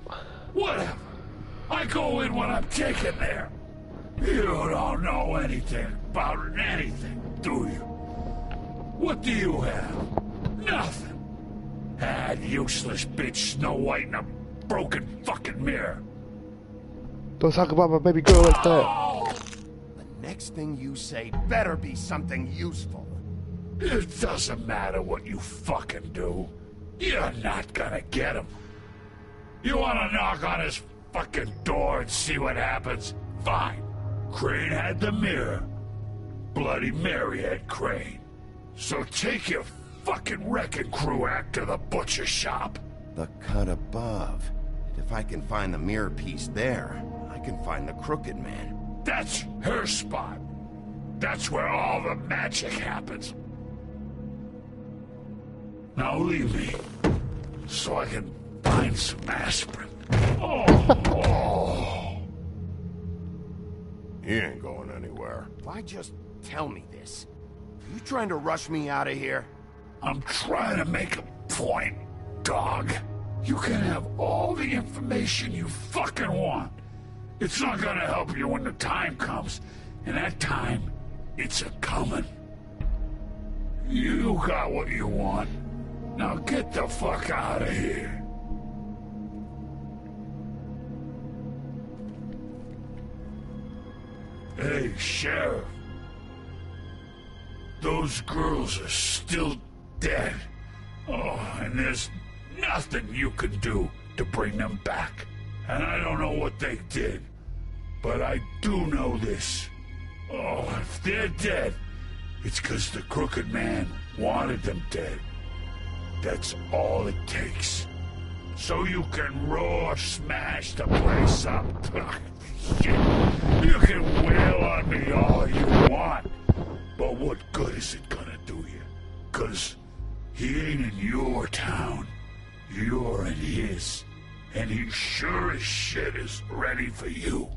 Whatever. I go in when I'm taken there. You don't know anything about anything, do you? What do you have? Nothing. That useless bitch Snow White in a broken fucking mirror. Don't talk about my baby girl like that. The next thing you say better be something useful. It doesn't matter what you fucking do. You're not gonna get him. You wanna knock on his fucking door and see what happens? Fine. Crane had the mirror. Bloody Mary had Crane. So take your fucking wrecking crew act to the butcher shop. The cut above. If I can find the mirror piece there, I can find the Crooked Man. That's her spot. That's where all the magic happens. Now leave me, so I can find some aspirin. Oh. He ain't going anywhere. Why just tell me this? Are you trying to rush me out of here? I'm trying to make a point, dog. You can have all the information you fucking want. It's not gonna help you when the time comes, and that time, it's a-comin'. You got what you want. Now get the fuck out of here. Hey, Sheriff. Those girls are still dead. Oh, and there's nothing you can do to bring them back. And I don't know what they did, but I do know this. Oh, if they're dead, it's 'cause the Crooked Man wanted them dead. That's all it takes. So you can raw smash the place up. Shit, you can wail on me all you want, but what good is it gonna do you? 'Cause he ain't in your town. You're in his. And he sure as shit is ready for you.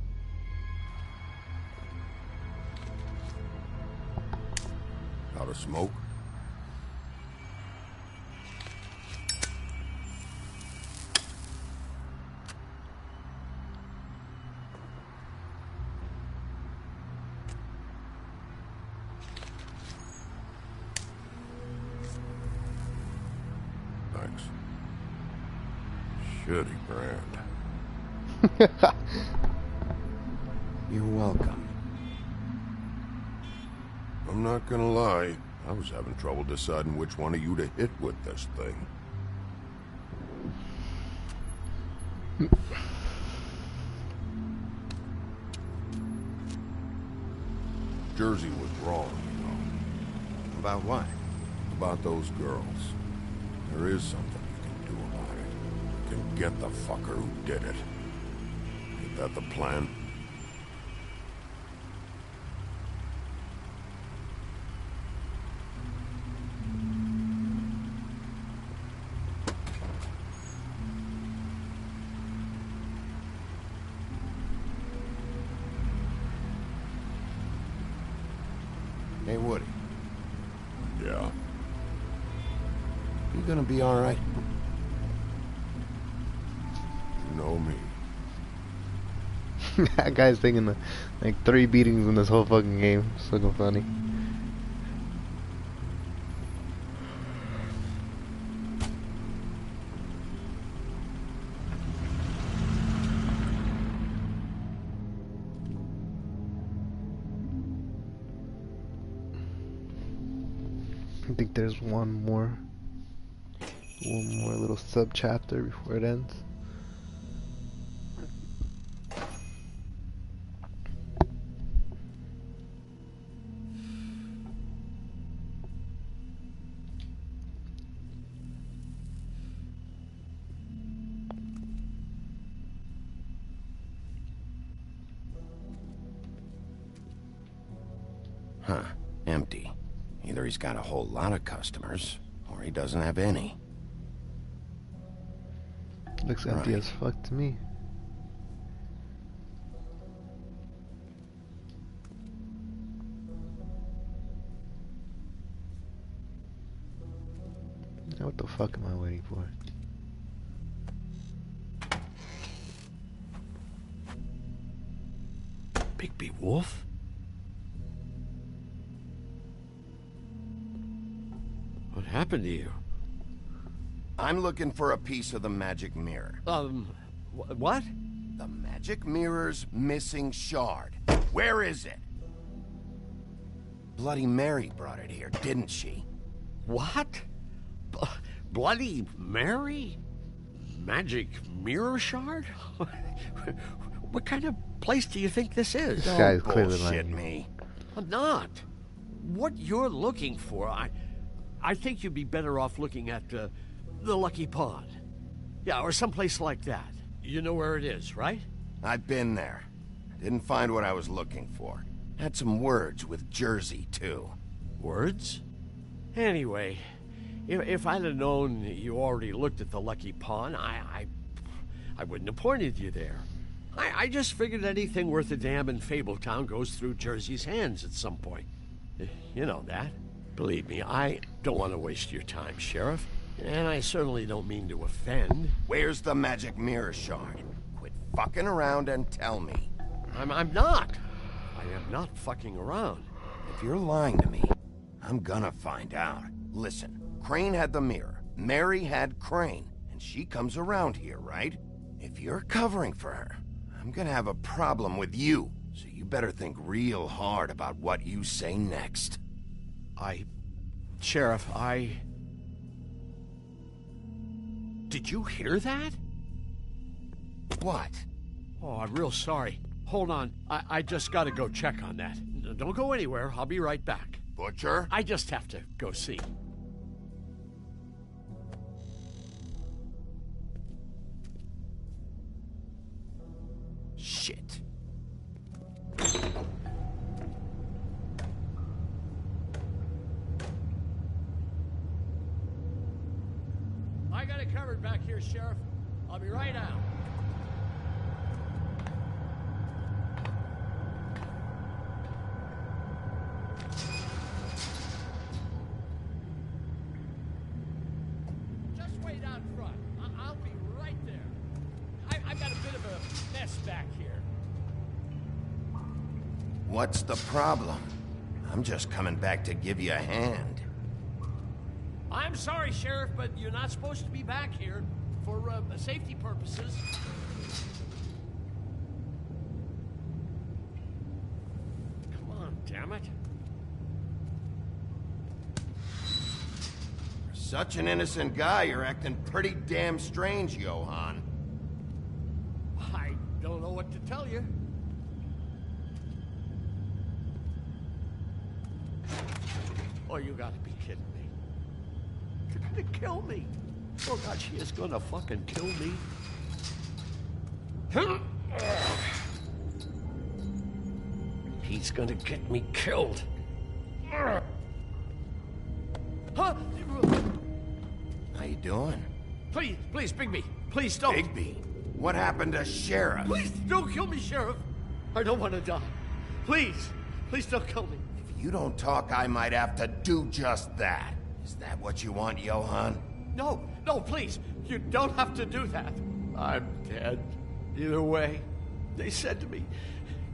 Out of smoke? Thanks. Shitty brand. You're welcome. I'm not gonna lie. I was having trouble deciding which one of you to hit with this thing. Jersey was wrong, you know. About what? About those girls. There is something you can do about it. You can get the fucker who did it. Is that the plan? Hey, Woody. Yeah? You gonna be all right? You know me. That guy's taking like 3 beatings in this whole fucking game. It's looking funny. I think there's one more little sub chapter before it ends. Huh. Empty. Either he's got a whole lot of customers, or he doesn't have any. Looks empty as fuck to me. Now what the fuck am I waiting for? Bigby Wolf? What happened to you? I'm looking for a piece of the magic mirror. What? The magic mirror's missing shard. Where is it? Bloody Mary brought it here, didn't she? What? Bloody Mary? Magic mirror shard? What kind of place do you think this is? This guy's clearly bullshit lying. Me. I'm not. What you're looking for, I think you'd be better off looking at the Lucky Pond. Yeah, or someplace like that. You know where it is, right? I've been there. Didn't find what I was looking for. Had some words with Jersey, too. Words? Anyway, if I'd have known you already looked at the Lucky Pond, I wouldn't have pointed you there. I just figured anything worth a damn in Fabletown goes through Jersey's hands at some point. You know that. Believe me, I don't want to waste your time, Sheriff. And I certainly don't mean to offend. Where's the magic mirror shard? Quit fucking around and tell me. I'm not. I am not fucking around. If you're lying to me, I'm gonna find out. Listen, Crane had the mirror. Mary had Crane. And she comes around here, right? If you're covering for her, I'm gonna have a problem with you. So you better think real hard about what you say next. Sheriff, Did you hear that? What? Oh, I'm real sorry. Hold on. I just gotta go check on that. Don't go anywhere. I'll be right back. Butcher? I just have to go see. Shit. I got it covered back here, Sheriff. I'll be right out. Just wait out front. I'll be right there. I've got a bit of a mess back here. What's the problem? I'm just coming back to give you a hand. I'm sorry, Sheriff, but you're not supposed to be back here for safety purposes. Come on, damn it. For such an innocent guy, you're acting pretty damn strange, Johann. I don't know what to tell you. Oh, you gotta be kidding me. They're gonna kill me. Oh, God, she is gonna fucking kill me. He's gonna get me killed. Huh? How you doing? Please, Bigby. Please don't. Bigby? What happened to Sheriff? Please don't kill me, Sheriff. I don't want to die. Please don't kill me. If you don't talk, I might have to do just that. Is that what you want, Johann? No, please. You don't have to do that. I'm dead. Either way. They said to me,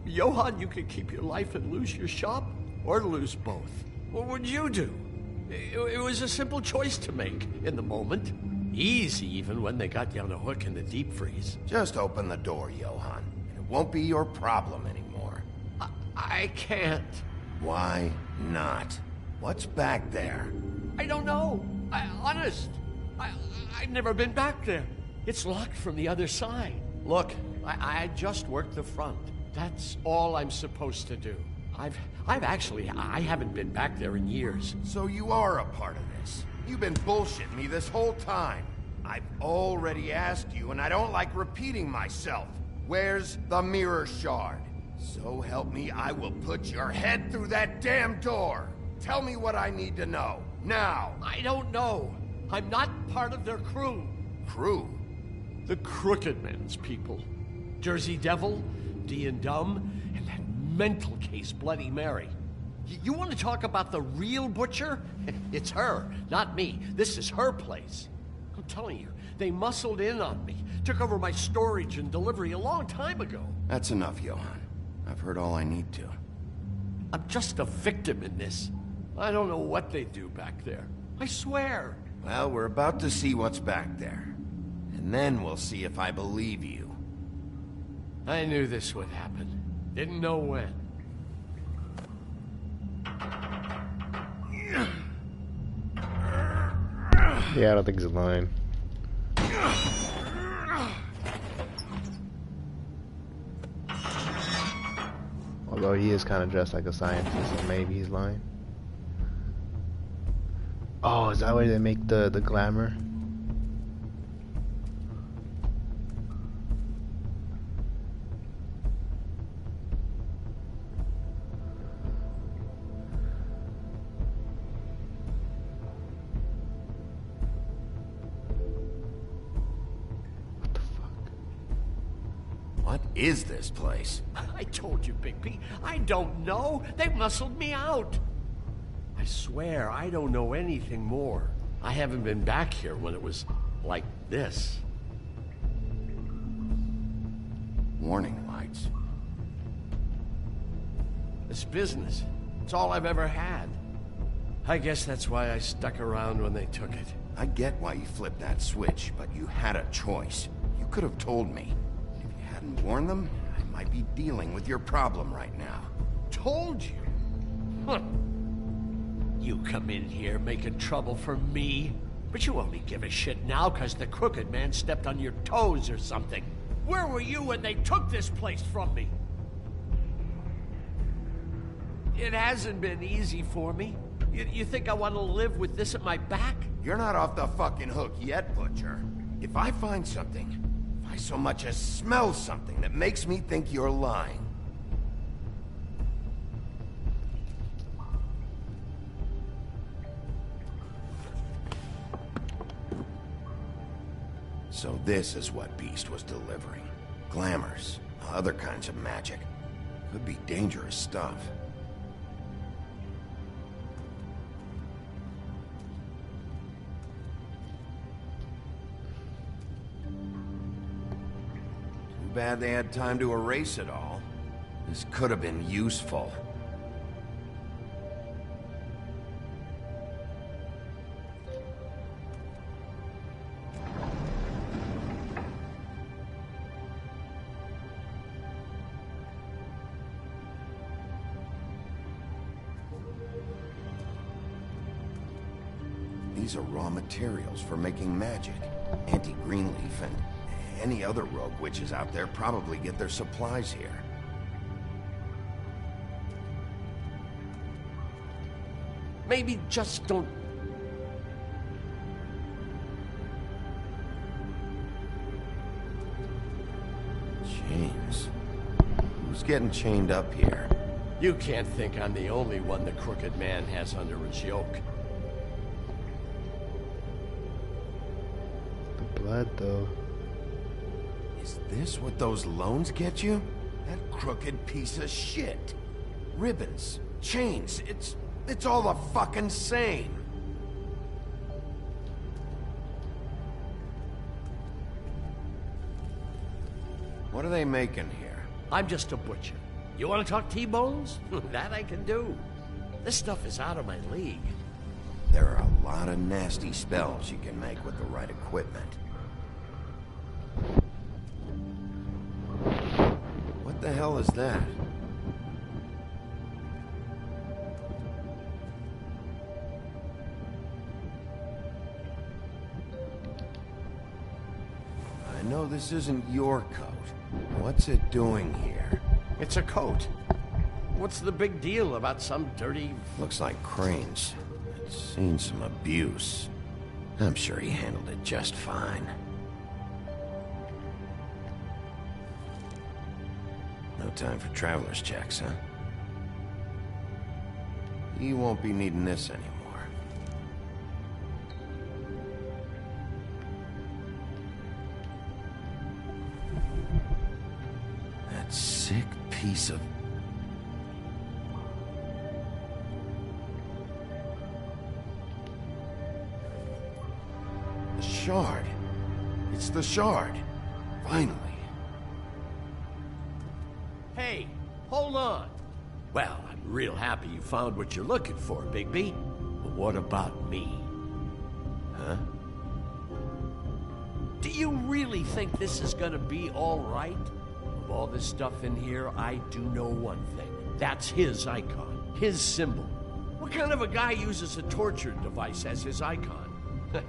Johann, you can keep your life and lose your shop, or lose both. What would you do? It was a simple choice to make in the moment. Easy, even when they got you on a hook in the deep freeze. Just open the door, Johann. It won't be your problem anymore. I can't. Why not? What's back there? I don't know. Honest. I've never been back there. It's locked from the other side. Look, I just worked the front. That's all I'm supposed to do. I haven't been back there in years. So you are a part of this. You've been bullshitting me this whole time. I've already asked you, and I don't like repeating myself. Where's the mirror shard? So help me, I will put your head through that damn door. Tell me what I need to know. Now. I don't know. I'm not part of their crew. Crew? The Crooked Man's people. Jersey Devil, D and Dumb, and that mental case, Bloody Mary. You want to talk about the real butcher? It's her, not me. This is her place. I'm telling you, they muscled in on me, took over my storage and delivery a long time ago. That's enough, Johann. I've heard all I need to. I'm just a victim in this. I don't know what they do back there. I swear. Well, we're about to see what's back there. And then we'll see if I believe you. I knew this would happen. Didn't know when. Yeah, I don't think he's lying. Although he is kind of dressed like a scientist, so maybe he's lying. Oh, is that why they make the glamour? What is this place? I told you, Bigby. I don't know. They muscled me out. I swear, I don't know anything more. I haven't been back here when it was like this. Warning lights. It's business. It's all I've ever had. I guess that's why I stuck around when they took it. I get why you flipped that switch, but you had a choice. You could have told me. If you hadn't warned them, I might be dealing with your problem right now. Told you? Huh. You come in here making trouble for me, but you only give a shit now because the Crooked Man stepped on your toes or something. Where were you when they took this place from me? It hasn't been easy for me. You think I want to live with this at my back? You're not off the fucking hook yet, Butcher. If I find something, if I so much as smell something that makes me think you're lying... So this is what Beast was delivering. Glamours, other kinds of magic. Could be dangerous stuff. Too bad they had time to erase it all. This could have been useful. These are raw materials for making magic. Auntie Greenleaf and any other rogue witches out there probably get their supplies here. Maybe just don't... Chains? Who's getting chained up here? You can't think I'm the only one the Crooked Man has under his yoke. Blood, though. Is this what those loans get you? That crooked piece of shit. Ribbons, chains, it's all the fucking same. What are they making here? I'm just a butcher. You want to talk T-bones? That I can do. This stuff is out of my league. There are a lot of nasty spells you can make with the right equipment. What the hell is that? I know this isn't your coat. What's it doing here? It's a coat. What's the big deal about some dirty... Looks like Crane's. It's seen some abuse. I'm sure he handled it just fine. No time for traveler's checks, huh? He won't be needing this anymore. That sick piece of... The shard. It's the shard. Finally. Hey, hold on. Well, I'm real happy you found what you're looking for, Bigby. But what about me? Huh? Do you really think this is gonna be all right? Of all this stuff in here, I do know one thing. That's his icon, his symbol. What kind of a guy uses a torture device as his icon?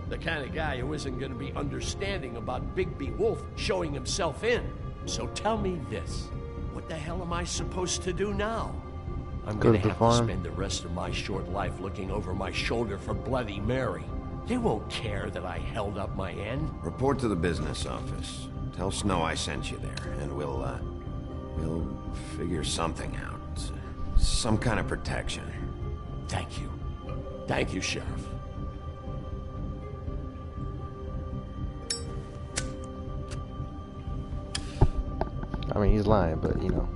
The kind of guy who isn't gonna be understanding about Bigby Wolf showing himself in. So tell me this. What the hell am I supposed to do now? I'm gonna have to spend the rest of my short life looking over my shoulder for Bloody Mary. They won't care that I held up my end. Report to the business office. Tell Snow I sent you there, and we'll figure something out. Some kind of protection. Thank you. Thank you, Sheriff. I mean, he's lying, but you know.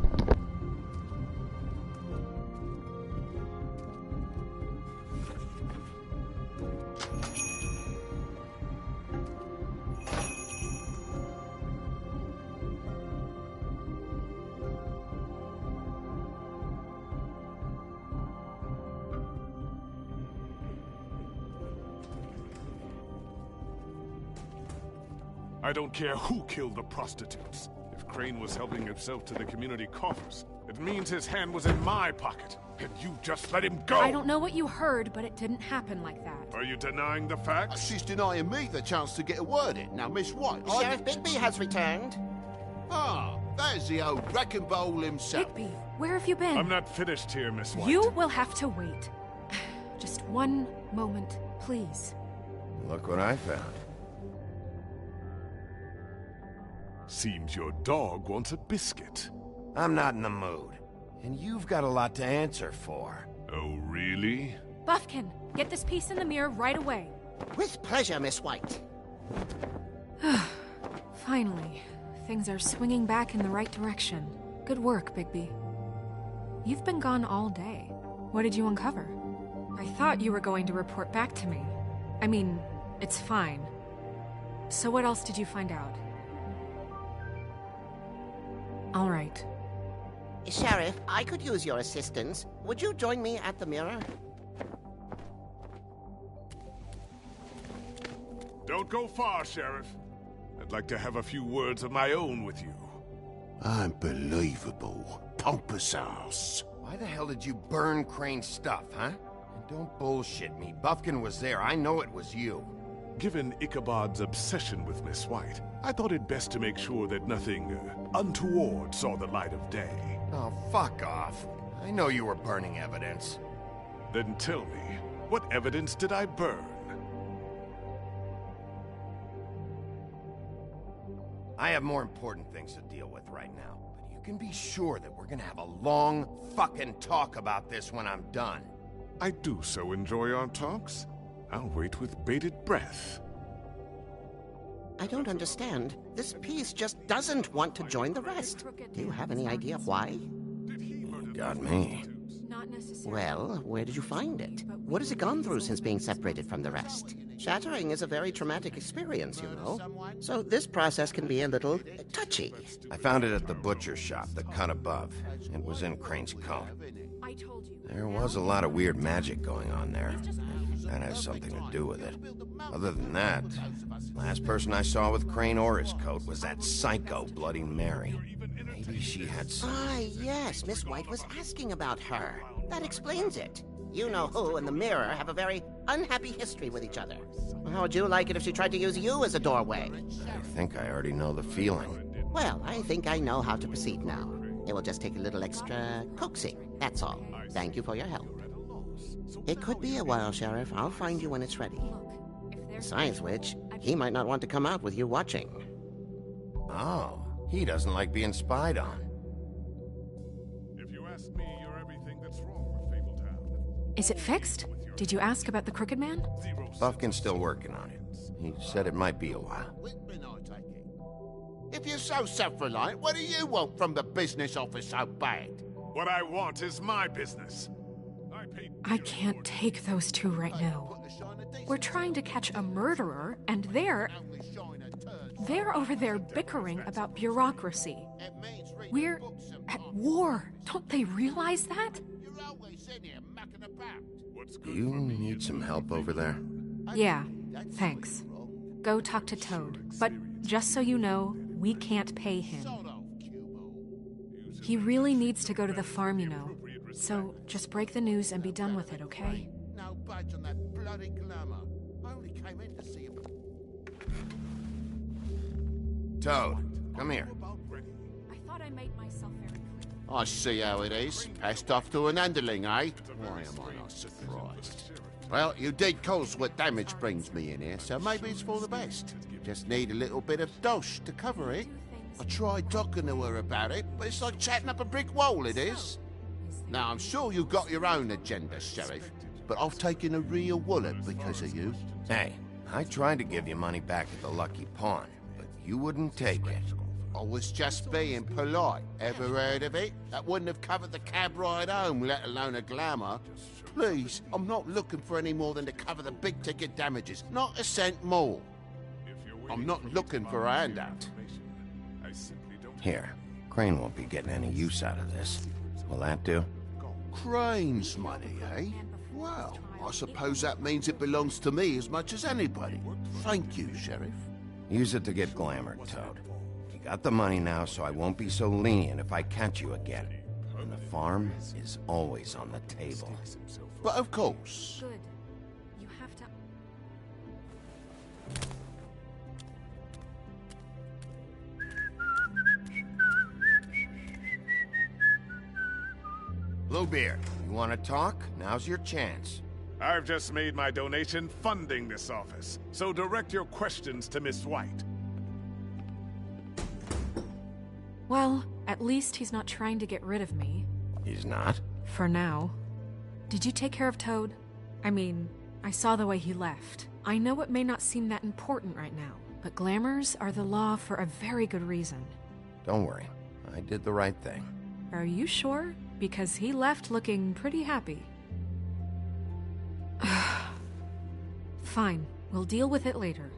I don't care who killed the prostitutes. If Crane was helping himself to the community coffers, it means his hand was in my pocket, and you just let him go! I don't know what you heard, but it didn't happen like that. Are you denying the facts? She's denying me the chance to get a word in. Now, Miss White... Sheriff Bigby has returned. as the old wrecking ball himself. Bigby, where have you been? I'm not finished here, Miss White. You will have to wait. Just one moment, please. Look what I found. Seems your dog wants a biscuit. I'm not in the mood. And you've got a lot to answer for. Oh, really? Buffkin, get this piece in the mirror right away. With pleasure, Miss White. Finally, things are swinging back in the right direction. Good work, Bigby. You've been gone all day. What did you uncover? I thought you were going to report back to me. I mean, it's fine. So what else did you find out? All right. Sheriff, I could use your assistance. Would you join me at the mirror? Don't go far, Sheriff. I'd like to have a few words of my own with you. Unbelievable. Pompous ass. Why the hell did you burn Crane's stuff, huh? And don't bullshit me. Buffkin was there. I know it was you. Given Ichabod's obsession with Miss White, I thought it best to make sure that nothing untoward saw the light of day. Oh, fuck off. I know you were burning evidence. Then tell me, what evidence did I burn? I have more important things to deal with right now, but you can be sure that we're gonna have a long fucking talk about this when I'm done. I do so enjoy our talks. I'll wait with bated breath. I don't understand. This piece just doesn't want to join the rest. Do you have any idea why? You got me. Well, where did you find it? What has it gone through since being separated from the rest? Shattering is a very traumatic experience, you know. So this process can be a little touchy. I found it at the butcher shop, the cut above. It was in Crane's coat. There was a lot of weird magic going on there. That has something to do with it. Other than that, last person I saw with Crane or his coat was that psycho Bloody Mary. Maybe she had some... Ah, yes, Miss White was asking about her. That explains it. You know who and the mirror have a very unhappy history with each other. How would you like it if she tried to use you as a doorway? I think I already know the feeling. Well, I think I know how to proceed now. It will just take a little extra coaxing, that's all. Thank you for your help. It could be a while, Sheriff. I'll find you when it's ready. Besides which, he might not want to come out with you watching. Oh, he doesn't like being spied on. If you ask me, you're everything that's wrong with Fabletown. Is it fixed? Did you ask about the Crooked Man? Buffkin's still working on it. He said it might be a while. If you're so self-reliant, what do you want from the business office so bad? What I want is my business. I can't take those two right now. We're trying to catch a murderer, and they're over there bickering about bureaucracy. We're at war. Don't they realize that? Do you need some help over there? Yeah, thanks. Go talk to Toad. But just so you know, we can't pay him. He really needs to go to the farm, you know. So just break the news and be done with it, okay? No budge on that bloody glamour. I only came in to see him. Toad, come here. I thought I made myself very clear. I see how it is. Passed off to an underling, eh? Why am I not surprised? Well, you did cause what damage brings me in here, so maybe it's for the best. Just need a little bit of dosh to cover it. I tried talking to her about it, but it's like chatting up a brick wall, it is. Now, I'm sure you've got your own agenda, Sheriff, but I've taken a real wallet because of you. Hey, I tried to give you money back at the Lucky Pawn, but you wouldn't take it. I was just being polite. Ever heard of it? That wouldn't have covered the cab ride home, let alone a glamour. Please, I'm not looking for any more than to cover the big-ticket damages. Not a cent more. I'm not looking for a handout. Here, Crane won't be getting any use out of this. Will that do? Crane's money, eh? Well, I suppose that means it belongs to me as much as anybody. Thank you, Sheriff. Use it to get glamored, Toad. You got the money now, so I won't be so lenient if I catch you again. And the farm is always on the table. But of course. Good. You have to... Bluebeard, you want to talk? Now's your chance. I've just made my donation funding this office, so direct your questions to Miss White. Well, at least he's not trying to get rid of me. He's not? For now. Did you take care of Toad? I mean, I saw the way he left. I know it may not seem that important right now, but glamours are the law for a very good reason. Don't worry. I did the right thing. Are you sure? Because he left looking pretty happy. Fine, we'll deal with it later.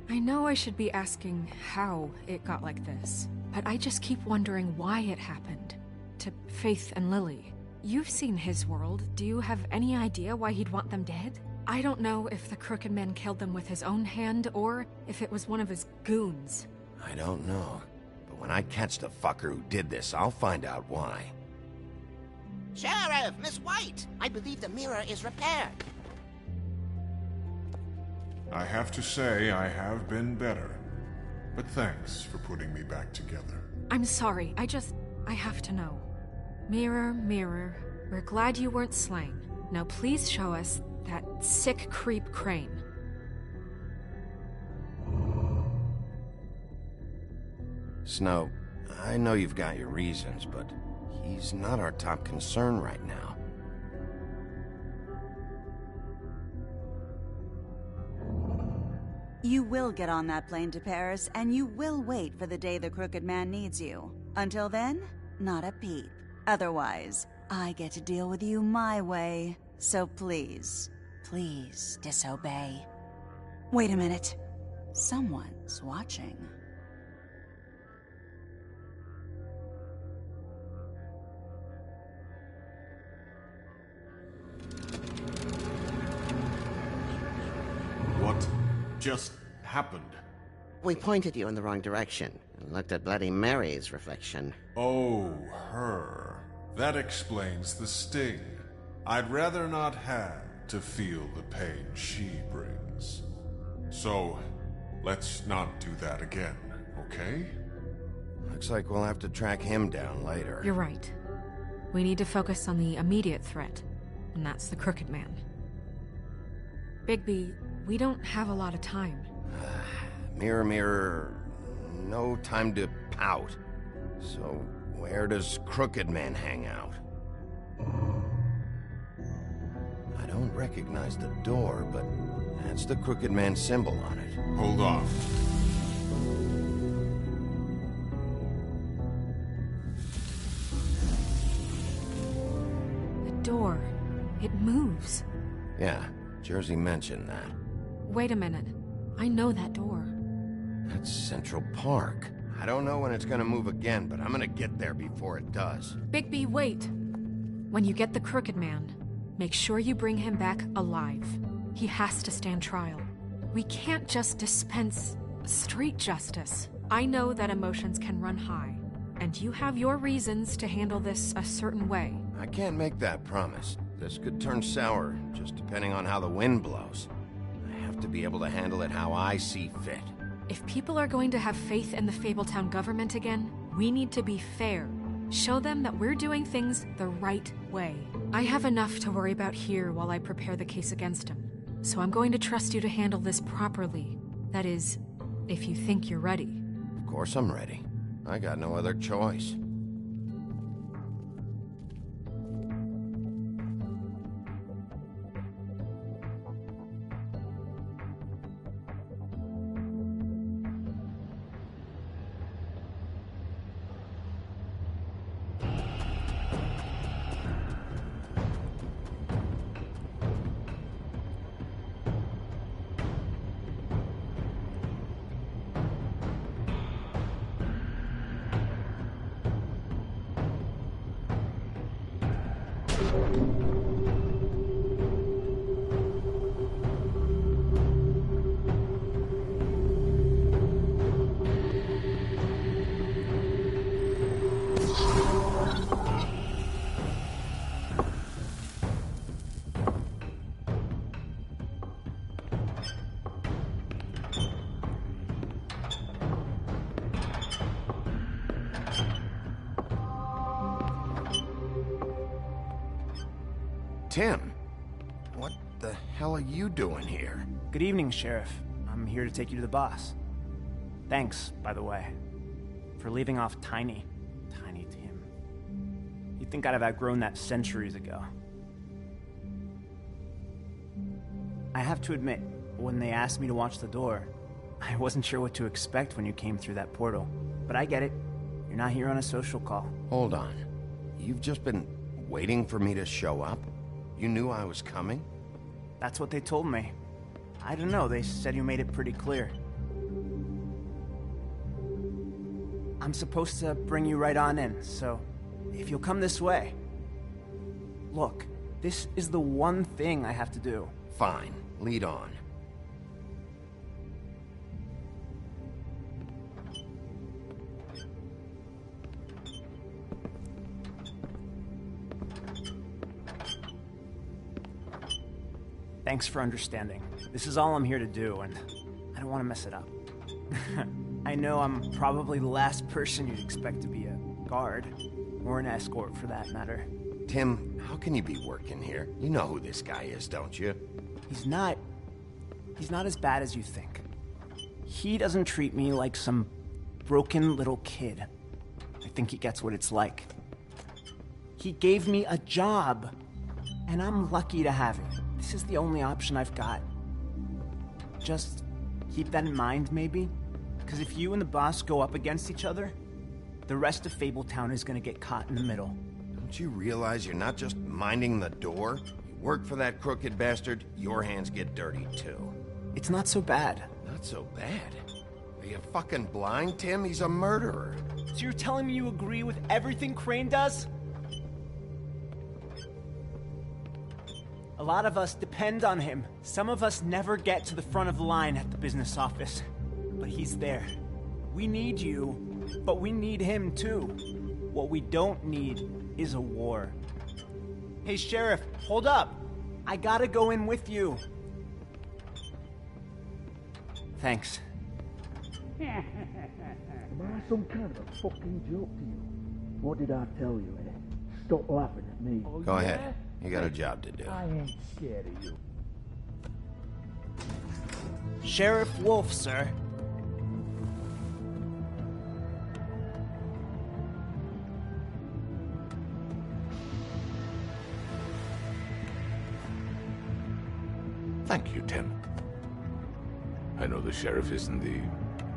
I know I should be asking how it got like this, but I just keep wondering why it happened. To Faith and Lily. You've seen his world. Do you have any idea why he'd want them dead? I don't know if the Crooked Man killed them with his own hand, or if it was one of his goons. I don't know. But when I catch the fucker who did this, I'll find out why. Sheriff, Miss White! I believe the mirror is repaired. I have to say, I have been better. But thanks for putting me back together. I'm sorry, I have to know. Mirror, mirror, we're glad you weren't slain. Now please show us that sick creep Crane. Snow, I know you've got your reasons, but he's not our top concern right now. You will get on that plane to Paris, and you will wait for the day the Crooked Man needs you. Until then, not a peep. Otherwise, I get to deal with you my way. So please, please disobey. Wait a minute. Someone's watching. What just happened? We pointed you in the wrong direction and looked at Bloody Mary's reflection. Oh, her. That explains the sting. I'd rather not have to feel the pain she brings. So, let's not do that again, okay? Looks like we'll have to track him down later. You're right. We need to focus on the immediate threat, and that's the Crooked Man. Bigby, we don't have a lot of time. Mirror, mirror, no time to pout. So, where does Crooked Man hang out? I don't recognize the door, but that's the Crooked Man symbol on it. Hold on. The door. It moves. Yeah, Jersey mentioned that. Wait a minute. I know that door. That's Central Park. I don't know when it's gonna move again, but I'm gonna get there before it does. Bigby, wait! When you get the Crooked Man, make sure you bring him back alive. He has to stand trial. We can't just dispense street justice. I know that emotions can run high, and you have your reasons to handle this a certain way. I can't make that promise. This could turn sour, just depending on how the wind blows. I have to be able to handle it how I see fit. If people are going to have faith in the Fabletown government again, we need to be fair. Show them that we're doing things the right way. I have enough to worry about here while I prepare the case against him. So I'm going to trust you to handle this properly. That is, if you think you're ready. Of course I'm ready. I got no other choice. Tim, what the hell are you doing here? Good evening, Sheriff. I'm here to take you to the boss. Thanks, by the way, for leaving off Tiny Tim. You'd think I'd have outgrown that centuries ago. I have to admit, when they asked me to watch the door, I wasn't sure what to expect when you came through that portal. But I get it. You're not here on a social call. Hold on. You've just been waiting for me to show up? You knew I was coming? That's what they told me. I don't know, they said you made it pretty clear. I'm supposed to bring you right on in, so if you'll come this way. Look, this is the one thing I have to do. Fine, lead on. Thanks for understanding. This is all I'm here to do, and I don't want to mess it up. I know I'm probably the last person you'd expect to be a guard, or an escort for that matter. Tim, how can you be working here? You know who this guy is, don't you? He's not as bad as you think. He doesn't treat me like some broken little kid. I think he gets what it's like. He gave me a job, and I'm lucky to have it. This is the only option I've got. Just keep that in mind, maybe? Because if you and the boss go up against each other, the rest of Fabletown is gonna get caught in the middle. Don't you realize you're not just minding the door? You work for that crooked bastard, your hands get dirty too. It's not so bad. Not so bad? Are you fucking blind, Tim? He's a murderer. So you're telling me you agree with everything Crane does? A lot of us depend on him. Some of us never get to the front of the line at the business office. But he's there. We need you, but we need him too. What we don't need is a war. Hey, Sheriff, hold up. I gotta go in with you. Thanks. Am I some kind of a fucking joke to you? What did I tell you, eh? Stop laughing at me. Go ahead. You got a job to do. I ain't scared of you. Sheriff Wolf, sir. Thank you, Tim. I know the sheriff isn't the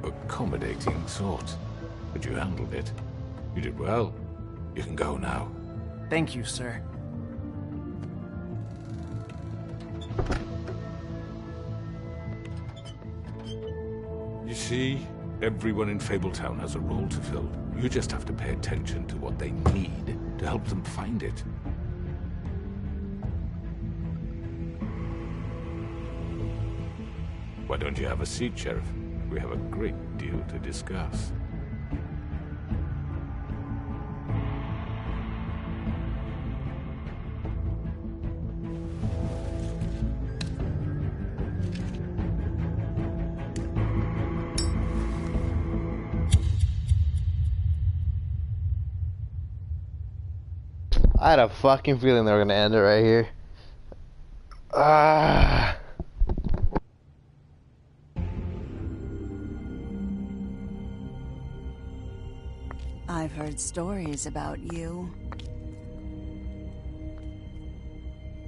accommodating sort, but you handled it. You did well. You can go now. Thank you, sir. You see, everyone in Fabletown has a role to fill. You just have to pay attention to what they need to help them find it. Why don't you have a seat, Sheriff? We have a great deal to discuss. I had a fucking feeling they were gonna end it right here. Ah. I've heard stories about you.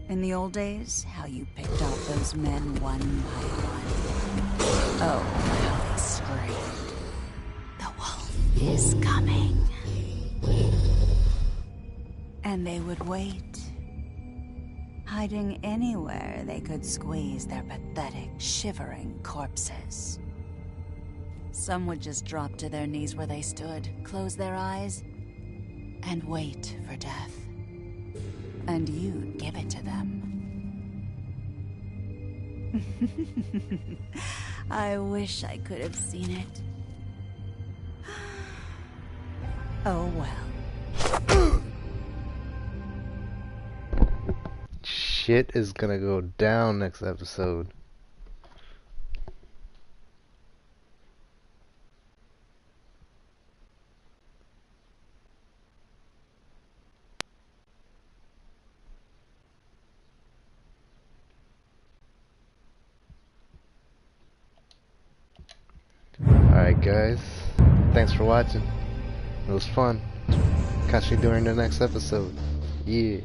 In the old days, how you picked off those men one by one. Oh, how they screamed. The wolf is coming. And they would wait, hiding anywhere they could squeeze their pathetic, shivering corpses. Some would just drop to their knees where they stood, close their eyes, and wait for death. And you'd give it to them. I wish I could have seen it. Oh well. Shit is gonna go down next episode. Alright guys, thanks for watching. It was fun. Catch you during the next episode. Yeah.